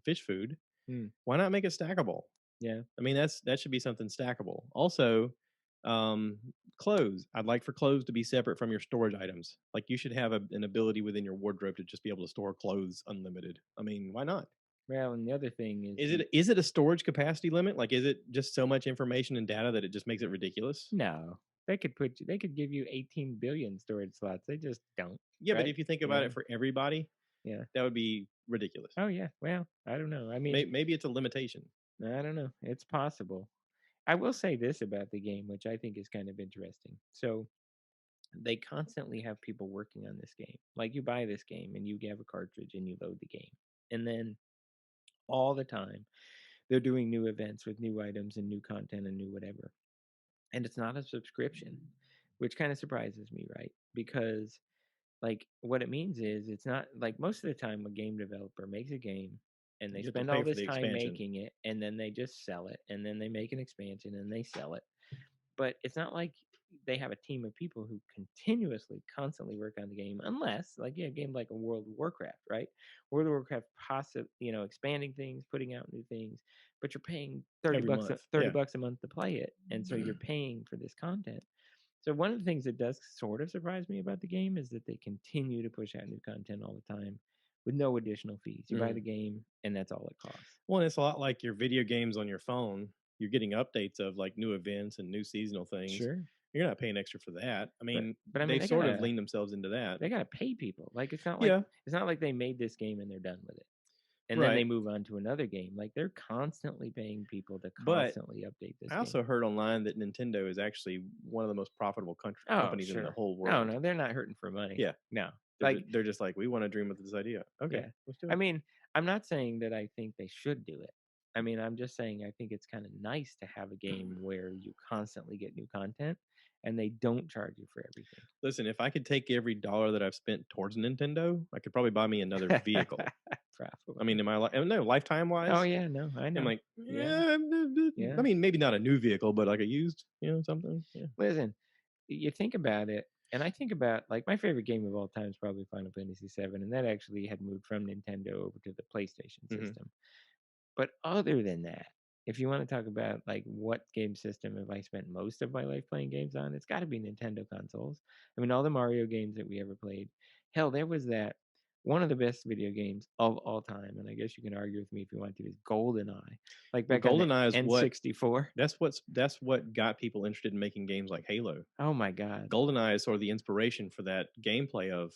fish food. mm, Why not make it stackable? yeah. I mean, that should be something stackable. Also, um, clothes. I'd like for clothes to be separate from your storage items. Like you should have an ability within your wardrobe to just be able to store clothes unlimited. I mean, why not? Well, and the other thing is Is it a storage capacity limit? Like, is it just so much information and data that it just makes it ridiculous? no, they could give you 18 billion storage slots. They just don't, Yeah, but right? if you think about Yeah, it for everybody, yeah. that would be ridiculous. Oh yeah. Well, I don't know. I mean, Maybe it's a limitation. I don't know. It's possible. I will say this about the game, which I think is kind of interesting. So they constantly have people working on this game. Like you buy this game and you have a cartridge and you load the game. And then all the time they're doing new events with new items and new content and new whatever. And it's not a subscription, which kind of surprises me, right? Because like what it means is it's not like most of the time a game developer makes a game and they You have to spend pay all for this the time expansion. making it and then they just sell it and then they make an expansion and they sell it. But it's not like they have a team of people who continuously, constantly work on the game, unless like a game like a World of Warcraft, right? World of Warcraft, expanding things, putting out new things, but you're paying 30 Every bucks, month. 30 Yeah. bucks a month to play it, and so you're paying for this content. So one of the things that does sort of surprise me about the game is that they continue to push out new content all the time with no additional fees. You buy the Mhm. game, and that's all it costs. Well, and it's a lot like your video games on your phone. You're getting updates of like new events and new seasonal things. Sure, You're not paying extra for that. I mean, but I mean they've sort of leaned themselves into that. they gotta pay people. Like Yeah, it's not like they made this game and they're done with it. And then right. they move on to another game. Like they're constantly paying people to But constantly update this I game. also heard online that Nintendo is actually one of the most profitable Oh, companies in the sure. whole No, world. no, they're not hurting for money. Yeah, No. they're Like, they're just like, we want to dream with this idea. Okay, yeah. let's do I it. mean, I'm not saying that I think they should do it. I mean, I'm just saying I think it's kind of nice to have a game where you constantly get new content and they don't charge you for everything. Listen, if I could take every dollar that I've spent towards Nintendo, I could probably buy me another vehicle. I mean, Probably. in my life, no, lifetime Oh wise, yeah, no, I I'm know. like, Yeah. yeah, Yeah. I mean, maybe not a new vehicle, but like a used, something. Yeah. Listen, you think about it, and I think about like my favorite game of all time is probably Final Fantasy VII, and that actually had moved from Nintendo over to the PlayStation Hmm. system. But other than that, if you want to talk about like what game system have I spent most of my life playing games on, it's got to be Nintendo consoles. I mean, all the Mario games that we ever played. Hell, there was that one of the best video games of all time, and I guess you can argue with me if you want to, is GoldenEye, like Well, back on the GoldenEye is what N64. that's what got people interested in making games like Halo. Oh my God. GoldenEye is sort of the inspiration for that gameplay of,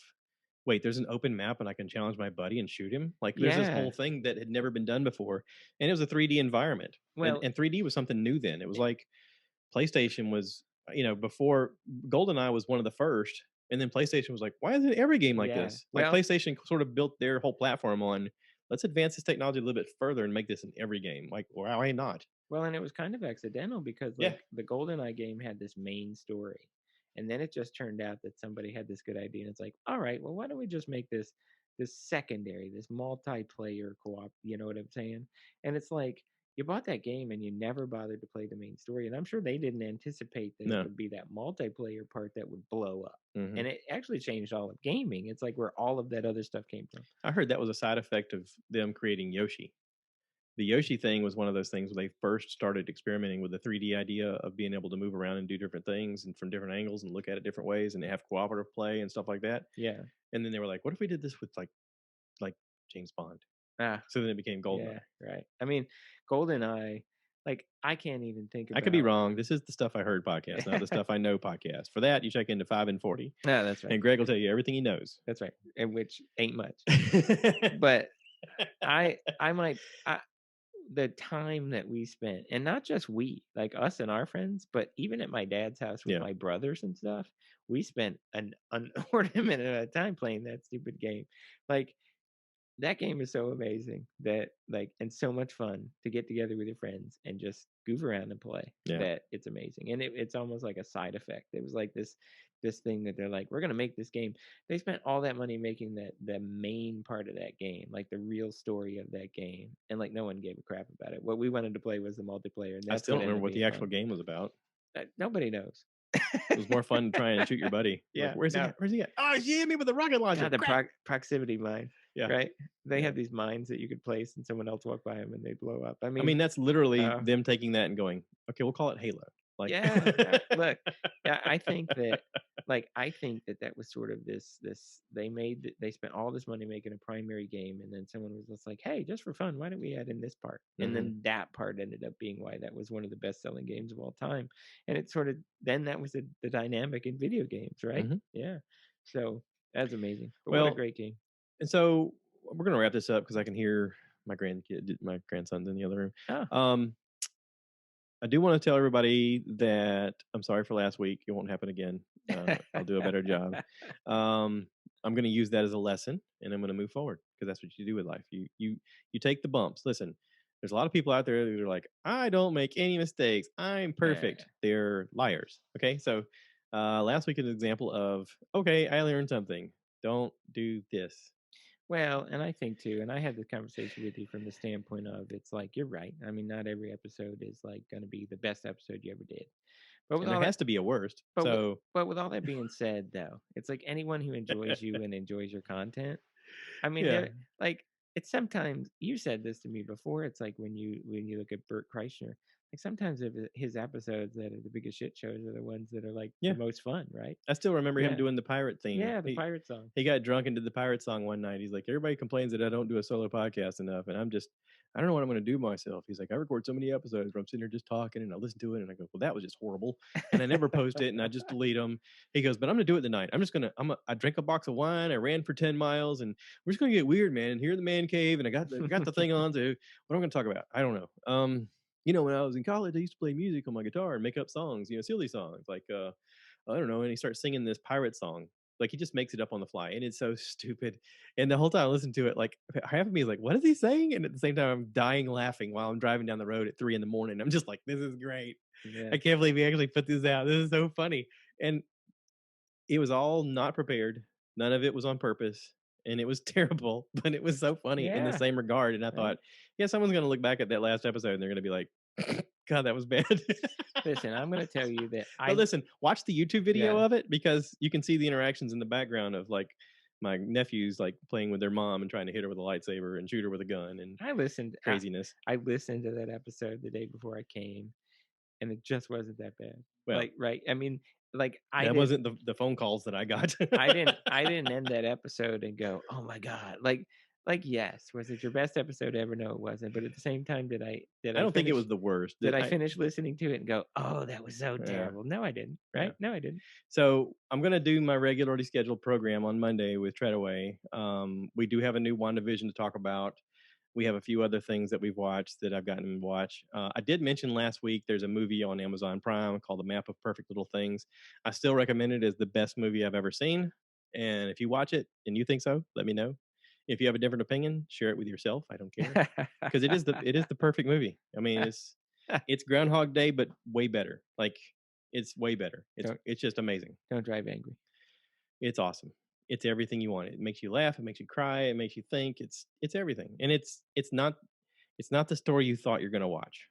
wait, there's an open map and I can challenge my buddy and shoot him. Like there's this Yeah. whole thing that had never been done before, and it was a 3D environment, and Well, 3D was something new then. It was it- like PlayStation was, before GoldenEye was one of the first, and then PlayStation was like, why isn't every game like yeah. this? Like Well, PlayStation sort of built their whole platform on, let's advance this technology a little bit further and make this in every game. Like, why not? and it was kind of accidental because Yeah, like the GoldenEye game had this main story. And then it just turned out that somebody had this good idea and it's like, all right, well, why don't we just make this secondary, this multiplayer co-op, you know what I'm saying? And it's like you bought that game and you never bothered to play the main story. And I'm sure they didn't anticipate that it no. would be that multiplayer part that would blow up. Hmm. And it actually changed all of gaming. It's like where all of that other stuff came from. I heard that was a side effect of them creating Yoshi. The Yoshi thing was one of those things where they first started experimenting with the 3D idea of being able to move around and do different things and from different angles and look at it different ways and they have cooperative play and stuff like that. Yeah. And then they were like, what if we did this with like James Bond? Ah, So then it became yeah, GoldenEye. right. I mean, GoldenEye, like I can't even think I could be about. wrong. This is the Stuff I Heard podcast, not the Stuff I Know podcast. For that, you check into 5 and 40, No, that's right. and Greg will tell you everything he knows. That's right. And which ain't much. But I might the time that we spent, and not just we, like us and our friends, but even at my dad's house with Yeah. my brothers and stuff, we spent an ornament of time playing that stupid game. Like that game is so amazing that like and so much fun to get together with your friends and just goof around and play Yeah. that it's amazing. And it's almost like a side effect. It was like this thing that they're like, we're gonna make this game. They spent all that money making that the main part of that game, like the real story of that game, and like no one gave a crap about it. What we wanted to play was the multiplayer, and I that's still what don't ended remember up what being the actual fun. game was about. Nobody knows. It was more fun to try and shoot your buddy. Yeah, Like, where's he no. at? Where's he at? Oh, he hit me with a rocket launcher. God, the Crap. proximity mine. Yeah. Right? They Yeah. had these mines that you could place, and someone else walked by them, and they blow up. I I mean, mean, that's literally them taking that and going, okay, we'll call it Halo. Like, yeah. Look, yeah, I think that, that was sort of this. They spent all this money making a primary game, and then someone was just like, "Hey, just for fun, why don't we add in this part?" And then that part ended up being why that was one of the best-selling games of all time. And it sort of then that was the dynamic in video games, right? Yeah. So that's amazing. But what a well, great game. and so we're gonna wrap this up because I can hear my grandson's in the other room. Oh. I do want to tell everybody that I'm sorry for last week. It won't happen again. I'll do a better job. Um, I'm going to use that as a lesson, and I'm going to move forward because that's what you do with life. You take the bumps. Listen, there's a lot of people out there that are like, I don't make any mistakes. I'm Yeah. perfect. They're liars. Okay, so last week is an example of okay, I learned something. Don't do this. Well, and I think too, and I had this conversation with you from the standpoint of it's like you're right. I mean, not every episode is like going to be the best episode you ever did. But with And there all that, has to be a worst. but with, So but with all that being said, though, it's like anyone who enjoys you and enjoys your content. I mean, yeah, they're like it's sometimes you said this to me before. It's like when you look at Bert Kreischer, like sometimes of his episodes that are the biggest shit shows are the ones that are like the yeah. most fun, right? I still remember him Yeah, doing the pirate theme. yeah, the pirate song. He got drunk and did the pirate song one night. He's like, everybody complains that I don't do a solo podcast enough, and I don't know what I'm going to do myself. He's like, I record so many episodes where I'm sitting here just talking, and I listen to it, and I go, well, that was just horrible, and I never post it, and I just delete them. He goes, but I'm going to do it tonight. I drank a box of wine, I ran for 10 miles, and we're just going to get weird, man. And here in the man cave, and I got the thing on. So what am I going to talk about? I don't know. When I was in college, I used to play music on my guitar and make up songs, silly songs like I don't know, and he starts singing this pirate song. Like he just makes it up on the fly, and it's so stupid. And the whole time I listen to it, like half of me is like, "What is he saying?" And at the same time, I'm dying laughing while I'm driving down the road at 3 in the morning. I'm just like, "This is great! Yeah, I can't believe we actually put this out. This is so funny." And it was all not prepared. None of it was on purpose, and it was terrible. But it was so funny in the yeah, same regard. And I right. thought, yeah, someone's gonna look back at that last episode, and they're gonna be like, "God, that was bad." Listen, I'm going to tell you that But I listen, watch the YouTube video yeah. of it because you can see the interactions in the background of like my nephews like playing with their mom and trying to hit her with a lightsaber and shoot her with a gun and I listened. craziness. I listened to that episode the day before I came, and it just wasn't that bad. Well, Like, right? I mean, like I that didn't. wasn't the phone calls that I got. I didn't end that episode and go, "Oh my god!" Yes, was it your best episode ever? No, it wasn't. But at the same time, did I I don't think it finish? was the worst. Did I finish listening to it and go, "Oh, that was so Yeah, terrible"? No, I didn't. yeah. Right? No, I didn't. So I'm gonna do my regularly scheduled program on Monday with Treadaway. We do have a new WandaVision to talk about. We have a few other things that we've watched that I've gotten to watch. I did mention last week there's a movie on Amazon Prime called The Map of Perfect Little Things. I still recommend it as the best movie I've ever seen. And if you watch it and you think so, let me know. If you have a different opinion, share it with yourself. I don't care because it is the perfect movie. I mean, it's Groundhog Day, but way better. Like it's way better. It's don't it's just amazing. don't drive angry. It's awesome. It's everything you want. It makes you laugh. It makes you cry. It makes you think. It's everything, and it's not the story you thought you're gonna watch.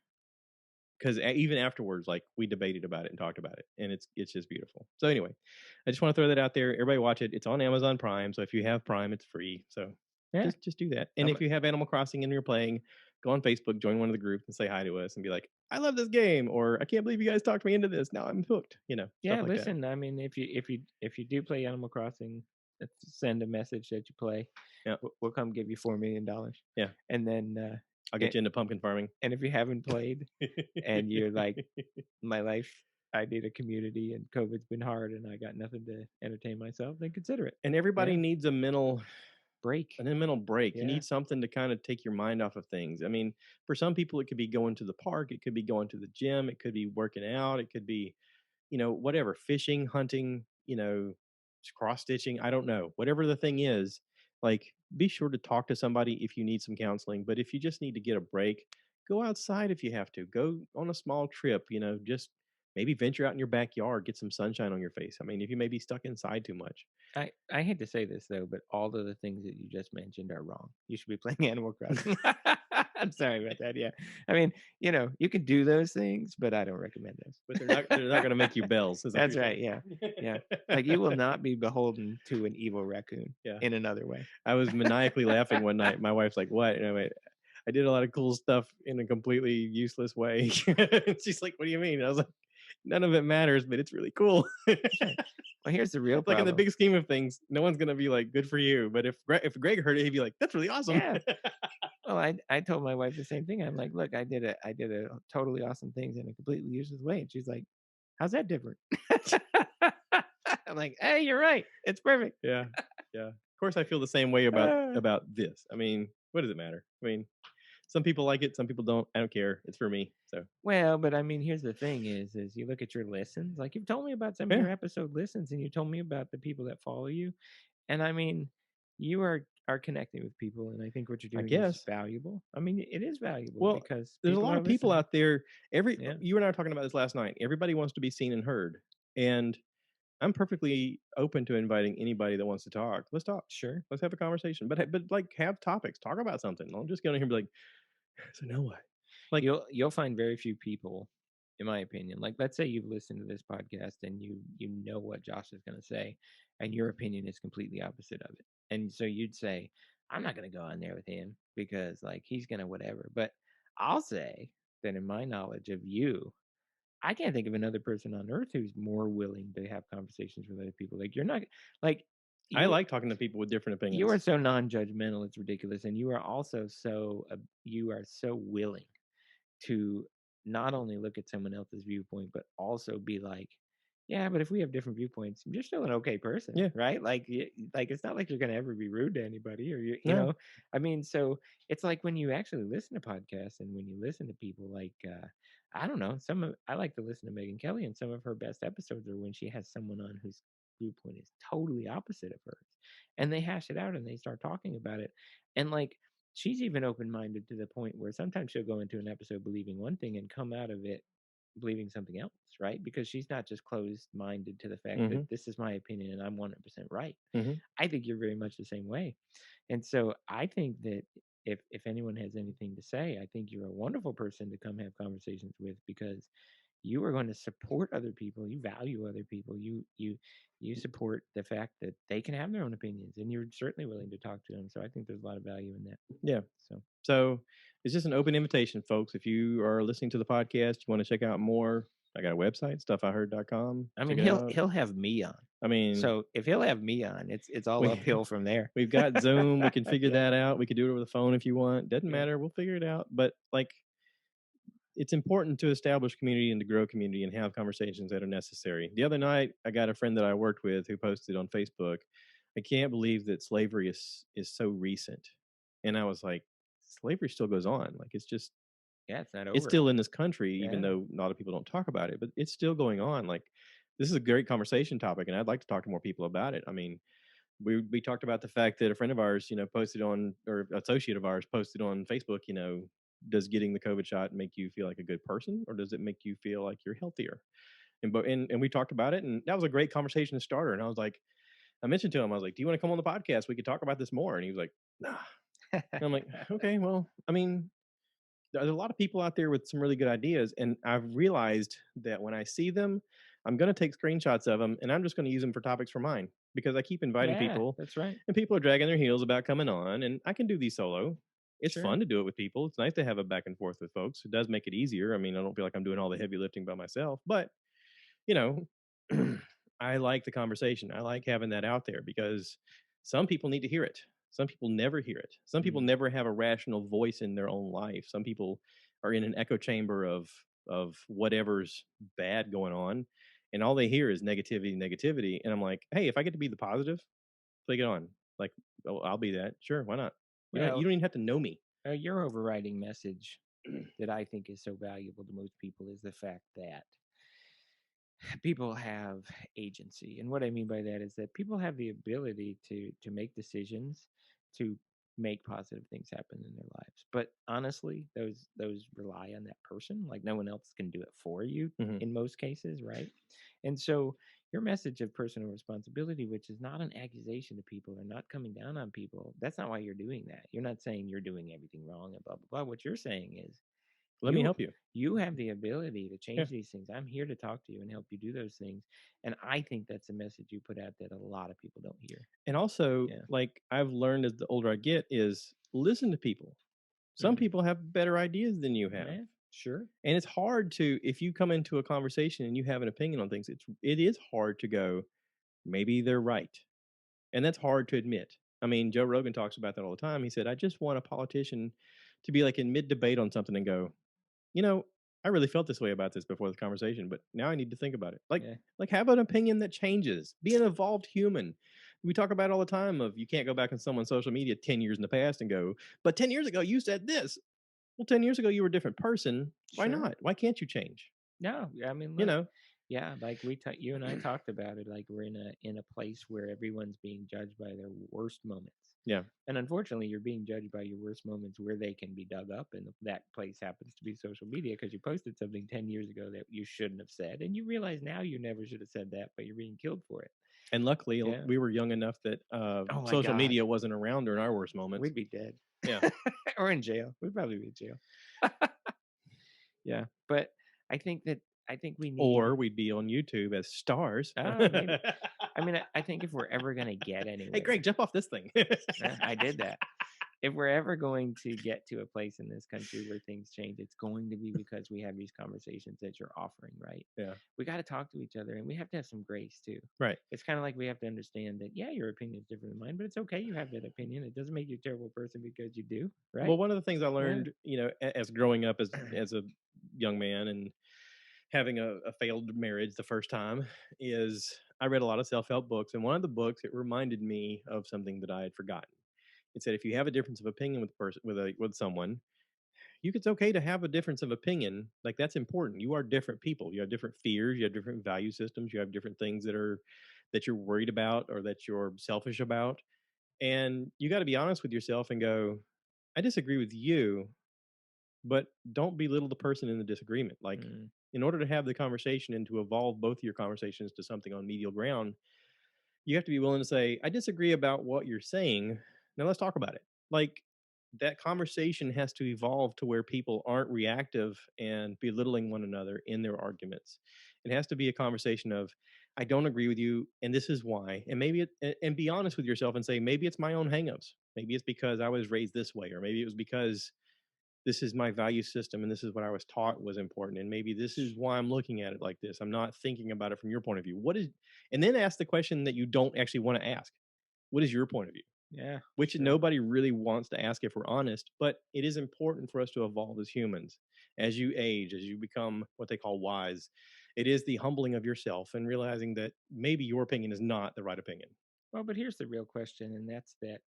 Because even afterwards, like we debated about it and talked about it, and it's just beautiful. So anyway, I just want to throw that out there. Everybody watch it. It's on Amazon Prime, so if you have Prime, it's free. So Yeah. just do that. And I'm, if you have Animal Crossing and you're playing, go on Facebook, join one of the groups, and say hi to us, and be like, "I love this game," or "I can't believe you guys talked me into this. Now I'm hooked." Stuff yeah. like that. Listen, I mean, if you do play Animal Crossing, send a message that you play. Yeah, We'll come give you $4 million, yeah. and then I'll get you into pumpkin farming. and if you haven't played and you're like, my life, I need a community and COVID's been hard and I got nothing to entertain myself, then consider it. And everybody Yeah. needs a mental Break. an mental break. You Yeah. need something to kind of take your mind off of things. I mean, for some people, it could be going to the park, it could be going to the gym, it could be working out, it could be, whatever, fishing, hunting, cross stitching. I don't know. Whatever the thing is, like, be sure to talk to somebody if you need some counseling. But if you just need to get a break, go outside if you have to. Go on a small trip, just maybe venture out in your backyard, get some sunshine on your face. I mean, if you may be stuck inside too much. I hate to say this though, but all of the things that you just mentioned are wrong. You should be playing Animal Crossing. I'm sorry about that. Yeah. I mean, you can do those things, but I don't recommend those. But they're not going to make you bells. Is that what That's you're right. saying? Yeah. Yeah. Like you will not be beholden to an evil raccoon Yeah. in another way. I was maniacally laughing one night. My wife's like, "What?" And I went, "I did a lot of cool stuff in a completely useless way." And she's like, "What do you mean?" And I was like, "None of it matters, but it's really cool." That's right. Well, here's the real Like in the problem. big scheme of things, no one's gonna be like, "Good for you." But if Greg heard it, he'd be like, "That's really awesome." Yeah. Well, I told my wife the same thing. I'm like, look, I did a totally awesome things in a completely useless way, and she's like, how's that different? I'm like, hey, you're right. It's perfect. Yeah, yeah. Of course, I feel the same way about Ah. about this. I mean, what does it matter? I mean, Some people like it, some people don't. I don't care. It's for me. So Well, but I mean, here's the thing is you look at your listens, like you've told me about some of yeah, your episode listens and you told me about the people that follow you. And I mean, you are connecting with people and I think what you're I doing is guess. valuable. I mean, it is valuable Well, because there's a people lot are of people listening. out there. Every Yeah, You and I were talking about this last night. Everybody wants to be seen and heard, and I'm perfectly open to inviting anybody that wants to talk. Let's talk. sure. Let's have a conversation. But like have topics. Talk about something. Don't just get on here and be like, so now what? Like, You'll find very few people, in my opinion. Like, let's say you've listened to this podcast and you know what Josh is going to say, and your opinion is completely opposite of it. And so you'd say, I'm not going to go on there with him because like he's going to whatever. But I'll say that in my knowledge of you, I can't think of another person on earth who's more willing to have conversations with other people. Like you're not like I you like talking to people with different you are opinions. so non-judgmental. It's ridiculous, and you are also so you are so willing to not only look at someone else's viewpoint, but also be like, yeah, but if we have different viewpoints, you're still an okay person, Yeah. right? Like, like it's not like you're gonna ever be rude to anybody, or you No. know, I mean, so it's like when you actually listen to podcasts and when you listen to people, like, I don't know, I like to listen to Megan Kelly, and some of her best episodes are when she has someone on whose viewpoint is totally opposite of hers, and they hash it out and they start talking about it, and like she's even open-minded to the point where sometimes she'll go into an episode believing one thing and come out of it believing something else, right? Because she's not just closed-minded to the fact that Mhm. this is my opinion and I'm 100% right. Mhm. I think you're very much the same way. And so I think that if anyone has anything to say, I think you're a wonderful person to come have conversations with because you are going to support other people, you value other people, you support the fact that they can have their own opinions and you're certainly willing to talk to them. So I think there's a lot of value in that. Yeah. So So it's just an open invitation, folks. If you are listening to the podcast, you want to check out more, I got a website, stuffiheard.com. I mean, Check it out. he'll have me on. I mean, So if he'll have me on, it's all we uphill from there. we've got Zoom. We can figure Yeah, that out. We could do it over the phone if you want. Doesn't yeah, matter. We'll figure it out. But like, it's important to establish community and to grow community and have conversations that are necessary. The other night, I got a friend that I worked with who posted on Facebook, I can't believe that slavery is so recent. And I was like, slavery still goes on. Like yeah. It's not it's over. still in this country, even Yeah, though a lot of people don't talk about it, but it's still going on. Like this is a great conversation topic, and I'd like to talk to more people about it. I mean, we talked about the fact that a friend of ours, posted on or associate of ours posted on Facebook, does getting the COVID shot make you feel like a good person, or does it make you feel like you're healthier? And we talked about it, and that was a great conversation starter. And I was like, I mentioned to him, I was like, "Do you want to come on the podcast? We could talk about this more." And he was like, "Nah." And I'm like, "Okay, well, I mean, there's a lot of people out there with some really good ideas, and I've realized that when I see them, I'm going to take screenshots of them and I'm just going to use them for topics for mine because I keep inviting yeah. people That's right. and people are dragging their heels about coming on, and I can do these solo. It's Sure. fun to do it with people. It's nice to have a back and forth with folks. It does make it easier. I mean, I don't feel like I'm doing all the heavy lifting by myself, but you know, I like the conversation. I like having that out there because some people need to hear it. Some people never hear it. Some people Mm. never have a rational voice in their own life. Some people are in an echo chamber of whatever's bad going on, and all they hear is negativity, negativity. And I'm like, hey, if I get to be the positive, take it on. Like, oh, I'll be that. Sure, why not? You Well, don't even have to know me. your overriding message that I think is so valuable to most people is the fact that people have agency. And what I mean by that is that people have the ability to make decisions to make positive things happen in their lives. But honestly, those rely on that person. Like no one else can do it for you Hmm. in most cases, right? And so your message of personal responsibility, which is not an accusation to people or not coming down on people, that's not why you're doing that. You're not saying you're doing everything wrong and blah blah blah. What you're saying is Let me you help you. you have the ability to Yeah. change these things. I'm here to talk to you and help you do those things. And I think that's a message you put out that a lot of people don't hear. And also, Yeah. like I've learned as the older I get, is listen to people. Some Mm. people have better ideas than you have. Yeah. Sure. And it's hard to, if you come into a conversation and you have an opinion on things, it is hard to go, maybe they're right. And that's hard to admit. I mean, Joe Rogan talks about that all the time. He said, I just want a politician to be like in mid debate on something and go, you know, I really felt this way about this before the conversation, but now I need to think about it. Yeah. Like have an opinion that changes. Be an evolved human. We talk about it all the time of you can't go back on someone's social media 10 years in the past and go, but 10 years ago you said this. Well, 10 years ago, you were a different person. Why Sure. not? Why can't you change? No, I mean, You look, know? yeah, like you and I talked about it. Like we're in a place where everyone's being judged by their worst moments, Yeah. and unfortunately, you're being judged by your worst moments where they can be dug up, and that place happens to be social media because you posted something 10 years ago that you shouldn't have said, and you realize now you never should have said that, but you're being killed for it. And luckily, Yeah. we were young enough that Oh my social God, media wasn't around during our worst moments. we'd be dead, Yeah. or in jail. We'd probably be in jail. Yeah, but I think that I think we need. Or we'd be on YouTube as stars. Oh, maybe. I mean, I think if we're ever gonna get Hey, Greg, anywhere, jump off this thing. I did that. If we're ever going to get to a place in this country where things change, it's going to be because we have these conversations that you're offering, right? Yeah. We got to talk to each other, and we have to have some grace too. Right. It's kind of like we have to understand that, yeah, your opinion is different than mine, but it's okay. You have that opinion. It doesn't make you a terrible person because you do, right? Well, one of the things I Yeah. learned, as growing up as a young man and having a failed marriage the first time is I read a lot of self-help books, and one of the books, it reminded me of something that I had forgotten. It said if you have a difference of opinion with a person with someone, it's okay to have a difference of opinion. Like that's important. You are different people. You have different fears, you have different value systems, you have different things that you're worried about or that you're selfish about. And you got to be honest with yourself and go, I disagree with you, but don't belittle the person in the disagreement. Like, Mm, in order to have the conversation and to evolve both of your conversations to something on medial ground, you have to be willing to say, I disagree about what you're saying. Now let's talk about it. Like, that conversation has to evolve to where people aren't reactive and belittling one another in their arguments. It has to be a conversation of, I don't agree with you, and this is why. And and be honest with yourself and say, maybe it's my own hangups. Maybe it's because I was raised this way, or maybe it was because this is my value system and this is what I was taught was important. And maybe this is why I'm looking at it like this. I'm not thinking about it from your point of view. And then ask the question that you don't actually want to ask. What is your point of view? yeah, Which sure. nobody really wants to ask if we're honest, but it is important for us to evolve as humans. As you age, as you become what they call wise, it is the humbling of yourself and realizing that maybe your opinion is not the right opinion. Well, but here's the real question, and that's that: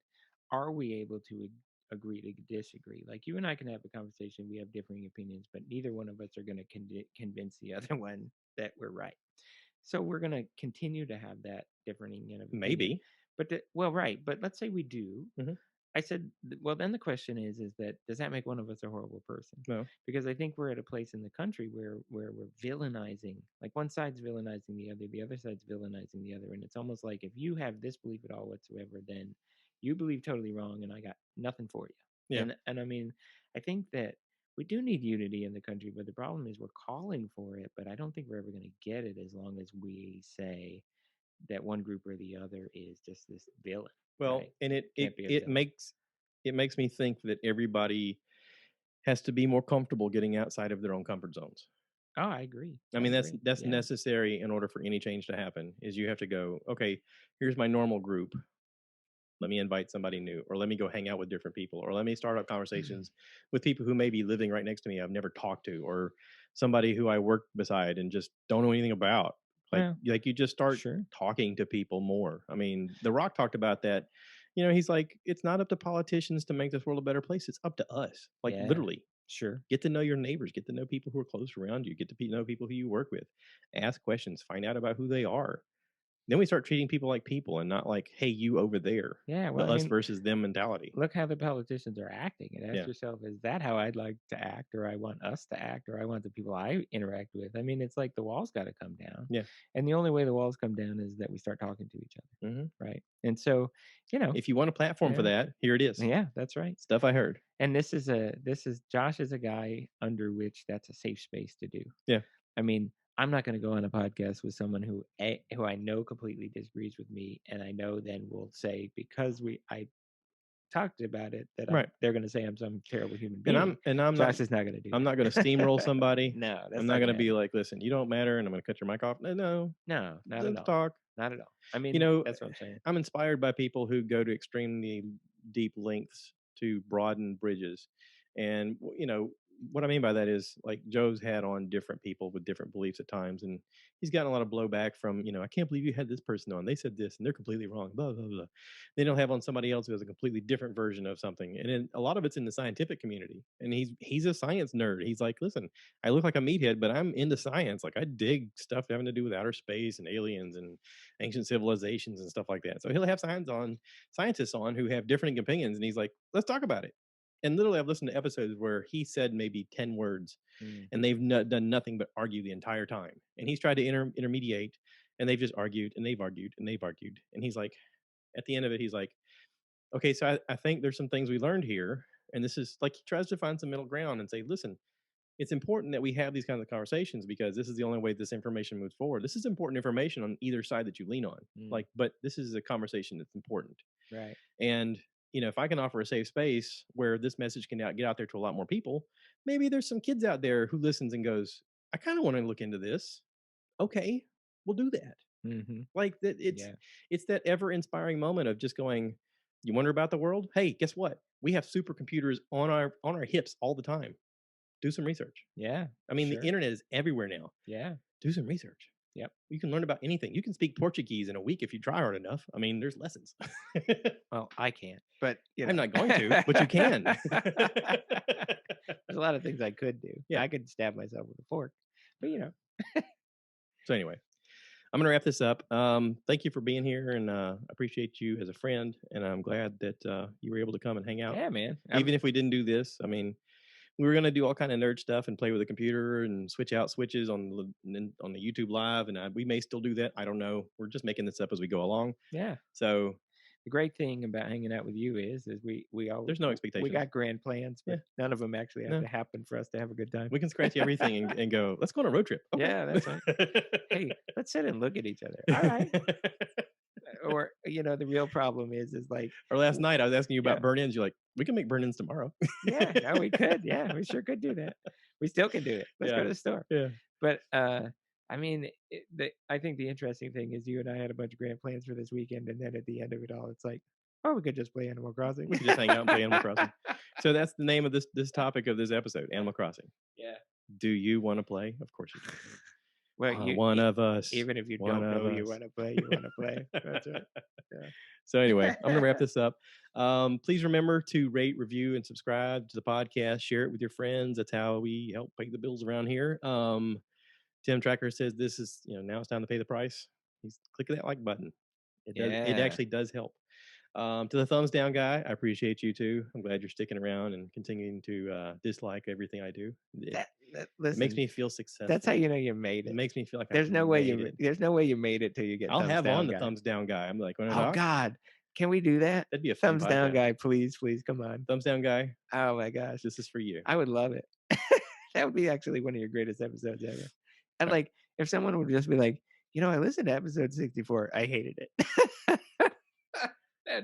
are we able to agree to disagree? Like you and I can have a conversation. We have differing opinions, but neither one of us are going to convince the other one that we're right. So we're going to continue to have that differing in opinion. Maybe. But well, right. But let's say we do. Hmm. I said, well, then the question is that does that make one of us a horrible person? No. Because I think we're at a place in the country where we're villainizing, like one side's villainizing the other side's villainizing the other, and it's almost like if you have this belief at all whatsoever, then you believe totally wrong, and I got nothing for you. Yeah. And I mean, I think that we do need unity in the country, but the problem is we're calling for it, but I don't think we're ever going to get it as long as we say that one group or the other is just this villain, Well, right? and Can't be a villain. it makes me think that everybody has to be more comfortable getting outside of their own comfort zones. Oh, I agree. I I mean, agree. that's Yeah. necessary in order for any change to happen. Is you have to go, okay, here's my normal group. Let me invite somebody new, or let me go hang out with different people, or let me start up conversations with people who may be living right next to me I've never talked to, or somebody who I work beside and just don't know anything about. Well, You just start sure. talking to people more. I mean, The Rock talked about that. He's like, it's not up to politicians to make this world a better place. It's up to us. Like Yeah. literally, Sure. get to know your neighbors, get to know people who are close around you, get to know people who you work with, ask questions, find out about who they are. Then we start treating people like people and not like, hey, you over there, Yeah. the Well, I us mean, versus them mentality. look how the politicians are acting, and ask Yeah. yourself, is that how I'd like to act, or I want us to act, or I want the people I interact with? I mean, it's like the walls got to come down. Yeah. And the only way the walls come down is that we start talking to each other. Hmm. Right. And so, you know, If you want a platform for yeah. that, here it is. Yeah, that's right. Stuff I heard. And this is Josh is a guy under which that's a safe space to do. Yeah. I mean, I'm not going to go on a podcast with someone who I know completely disagrees with me, and I know then will say because I talked about it that Right. they're going to say I'm some terrible human And being. I'm not Josh is not going to do I'm that. not going to steamroll somebody. No, that's I'm not not going going to to be happen. like, listen, you don't matter, and I'm going to cut your mic off. No, No, not at let's all. talk. Not at all. I You mean, know, that's what I'm saying. I'm inspired by people who go to extremely deep lengths to broaden bridges. And, what I mean by that is like Joe's had on different people with different beliefs at times, and he's gotten a lot of blowback from, I can't believe you had this person on. They said this and they're completely wrong. Blah blah blah. Then he'll have on somebody else who has a completely different version of something, and then a lot of it's in the scientific community. And he's a science nerd. He's like, listen, I look like a meathead, but I'm into science. Like I dig stuff having to do with outer space and aliens and ancient civilizations and stuff like that. So he'll have scientists on who have different opinions, and he's like, let's talk about it. And literally, I've listened to episodes where he said maybe 10 words Mm. and they've done nothing but argue the entire time. And he's tried to intermediate, and they've just argued and they've argued and they've argued. And he's like, at the end of it, he's like, okay, so I think there's some things we learned here. And this is like, he tries to find some middle ground and say, listen, it's important that we have these kinds of conversations because this is the only way this information moves forward. This is important information on either side that you lean on. Mm. Like, but this is a conversation that's important. Right. And if I can offer a safe space where this message can get out there to a lot more people, maybe there's some kids out there who listens and goes, I kind of want to look into this. Okay, we'll do that. Mm-hmm. Like that, it's that ever inspiring moment of just going, you wonder about the world? Hey, guess what? We have supercomputers on our hips all the time. Do some research. Yeah. I mean, sure. the internet is everywhere now. Yeah. Do some research. Yep. You can learn about anything. You can speak Portuguese in a week if you try hard enough. I mean, there's lessons. Well, I can't, but I'm not going to, but you can. There's a lot of things I could do. Yeah. I could stab myself with a fork, but So anyway, I'm gonna wrap this up. Thank you for being here, and appreciate you as a friend. And I'm glad that you were able to come and hang out. Yeah, man. Even if we didn't do this, I mean, we were gonna do all kind of nerd stuff and play with the computer and switch out switches on the YouTube live, and we may still do that. I don't know. We're just making this up as we go along. Yeah. So the great thing about hanging out with you is we all there's no expectations. We got grand plans, but none of them actually have to happen for us to have a good time. We can scratch everything and go, let's go on a road trip. Okay. Yeah, that's right. Hey, let's sit and look at each other. All right. Or the real problem is like. Or last night I was asking you about burn-ins. You're like, we can make burn-ins tomorrow. Yeah, no, we could. Yeah, we sure could do that. We still can do it. Let's go to the store. Yeah. But I mean, I think the interesting thing is you and I had a bunch of grand plans for this weekend, and then at the end of it all, it's like, oh, we could just play Animal Crossing. We could just hang out and play Animal Crossing. So that's the name of this topic of this episode, Animal Crossing. Yeah. Do you want to play? Of course you do. Well, one of us. Even if you don't know you want to play, you want to play. That's right. Yeah. So anyway, I'm going to wrap this up. Please remember to rate, review, and subscribe to the podcast. Share it with your friends. That's how we help pay the bills around here. Tim Tracker says this is, now it's time to pay the price. He's clicking that like button. It actually does help. To the thumbs down guy, I appreciate you too. I'm glad you're sticking around and continuing to dislike everything I do. It makes me feel successful. That's how you know you made it. It makes me feel like there's no way you made it till you get. I'll thumbs have down on guy. the thumbs down guy. I'm like, oh God, can we do that? That'd be a thumbs down guy, please, come on. Thumbs down guy. Oh my gosh, this is for you. I would love it. That would be actually one of your greatest episodes ever. And like, if someone would just be like, I listened to episode 64, I hated it.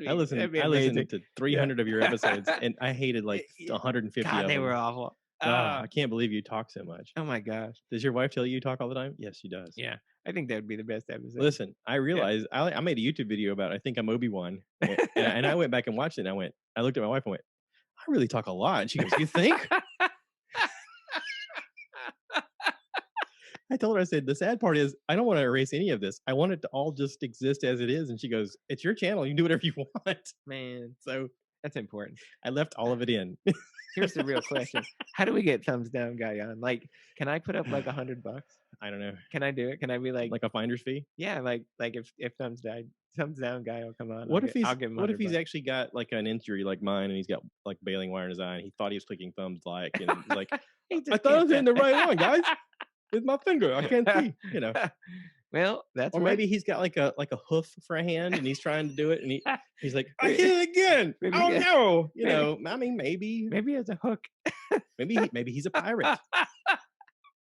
I listened to 300 of your episodes, and I hated like 150 God, of them. they were awful. I can't believe you talk so much. Oh my gosh. Does your wife tell you talk all the time? Yes, she does. Yeah. I think that would be the best episode. Listen, I realized I made a YouTube video about I think I'm Obi-Wan. And I went back and watched it, and I looked at my wife and went, I really talk a lot. And she goes, you think? I told her, I said, the sad part is I don't want to erase any of this. I want it to all just exist as it is. And she goes, it's your channel. You can do whatever you want. Man. So that's important. I left all of it in. Here's the real question. How do we get thumbs down guy on? Like, can I put up like $100? I don't know. Can I do it? Can I be like a finder's fee? Yeah, like if thumbs down guy will come on. What if he's actually got like an injury like mine, and he's got like baling wire in his eye, and he thought he was clicking thumbs like, and he's like, I thought I was in the right one, guys. With my finger, I can't see. Well, that's. Or maybe he's got like a hoof for a hand, and he's trying to do it, and he's like, I hit it again. Oh no! I mean, maybe it's a hook. maybe he's a pirate.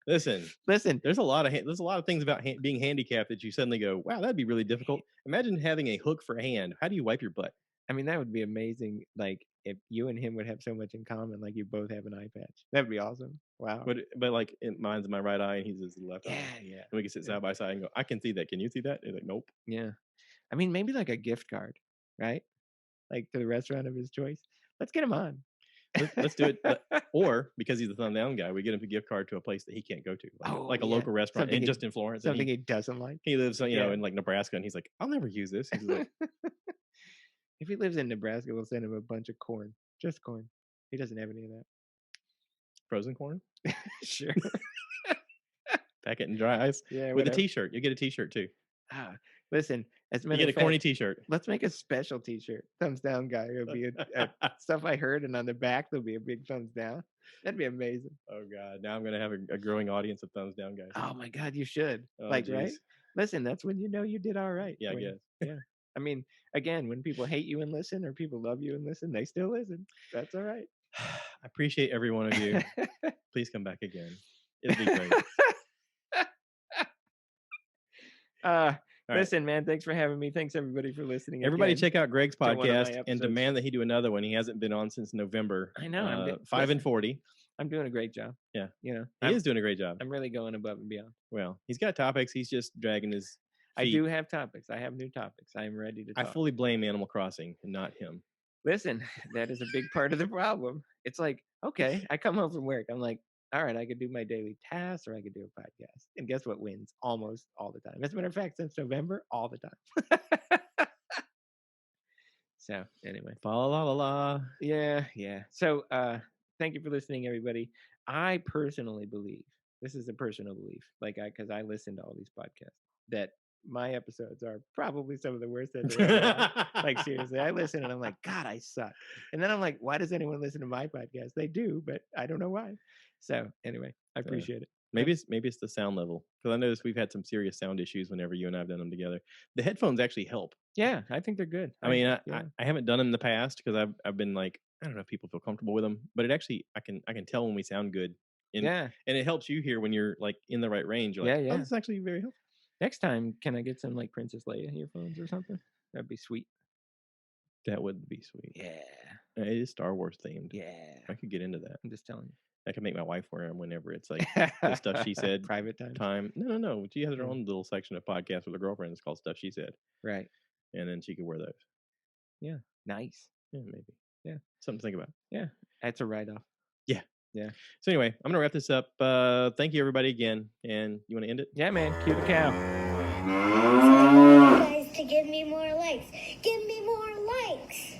Listen. There's a lot of things about being handicapped that you suddenly go, wow, that'd be really difficult. Imagine having a hook for a hand. How do you wipe your butt? I mean, that would be amazing. Like if you and him would have so much in common, like you both have an eye patch. That'd be awesome. Wow. But like mine's in my right eye and he's his left eye. Yeah. And we can sit side by side and go, I can see that. Can you see that? And he's like, nope. Yeah. I mean, maybe like a gift card, right? Like to the restaurant of his choice. Let's get him on. Let's do it. Or because he's the thumb down guy, we get him a gift card to a place that he can't go to, like a local restaurant, Something and he- just in Florence. Something he doesn't like. He lives, Yeah. in like Nebraska, and he's like, I'll never use this. He's like, If he lives in Nebraska, we'll send him a bunch of corn, just corn. He doesn't have any of that. frozen corn, Sure. pack it in dry ice. Yeah. With a whatever. T-shirt, you get a T-shirt too. Listen, as You many get a corny T-shirt. let's make a special T-shirt. Thumbs down guy. It'll be a stuff I heard, and on the back there'll be a big thumbs down. That'd be amazing. Oh God, now I'm gonna have a growing audience of thumbs down guys. Oh my God, you should. Oh, Right? geez. Listen, that's when you know you did all right. Yeah, I When- guess. Yeah. I mean, again, when people hate you and listen, or people love you and listen, they still listen. That's all right. I appreciate every one of you. Please come back again. It'd be great. All right. Listen, man, thanks for having me. Thanks everybody for listening. Everybody again. check out Greg's to one of my podcast and episodes. demand that he do another one. He hasn't been on since November. I know, I'm 5 and listen. 40. I'm doing a great job. Yeah. You know, He is doing a great job. I'm really going above and beyond. Well, he's got topics. He's just dragging his I feet. do have topics. I have new topics. I am ready to I talk. fully blame Animal Crossing and not him. Listen, that is a big part of the problem. It's like, okay, I come home from work. I'm like, all right, I could do my daily tasks or I could do a podcast. And guess what wins almost all the time? As a matter of fact, since November, all the time. So anyway. Fa la la la. Yeah. So thank you for listening, everybody. I personally believe, this is a personal belief, because I listen to all these podcasts, that my episodes are probably some of the worst that there ever are. Like seriously, I listen and I'm like, God, I suck. And then I'm like, why does anyone listen to my podcast? They do, but I don't know why. So anyway, I appreciate it. Maybe it's the sound level, because I noticed we've had some serious sound issues whenever you and I've done them together. The headphones actually help. Yeah, I think they're good. I mean, I haven't done them in the past because I've been like, I don't know if people feel comfortable with them, but it actually I can tell when we sound good. And, yeah, and it helps you hear when you're like in the right range. You're like, Yeah. oh, this is actually very helpful. next time, can I get some like Princess Leia earphones or something? That'd be sweet. That would be sweet. Yeah, It is Star Wars themed. yeah. I could get into that. I'm just telling I can make my wife wear them whenever it's like you. the stuff she said Private time. time. No. She has her Mm. own little section of podcasts with her girlfriend. It's called Stuff She Said, Right. and then she could wear those. Nice. Yeah, maybe. Yeah. Something to think about. That's a write-off. So anyway, I'm gonna wrap this up. Thank you everybody again. And you want to end it? Yeah, man. Cue the cow. Guys, to give me more likes. Give me more likes.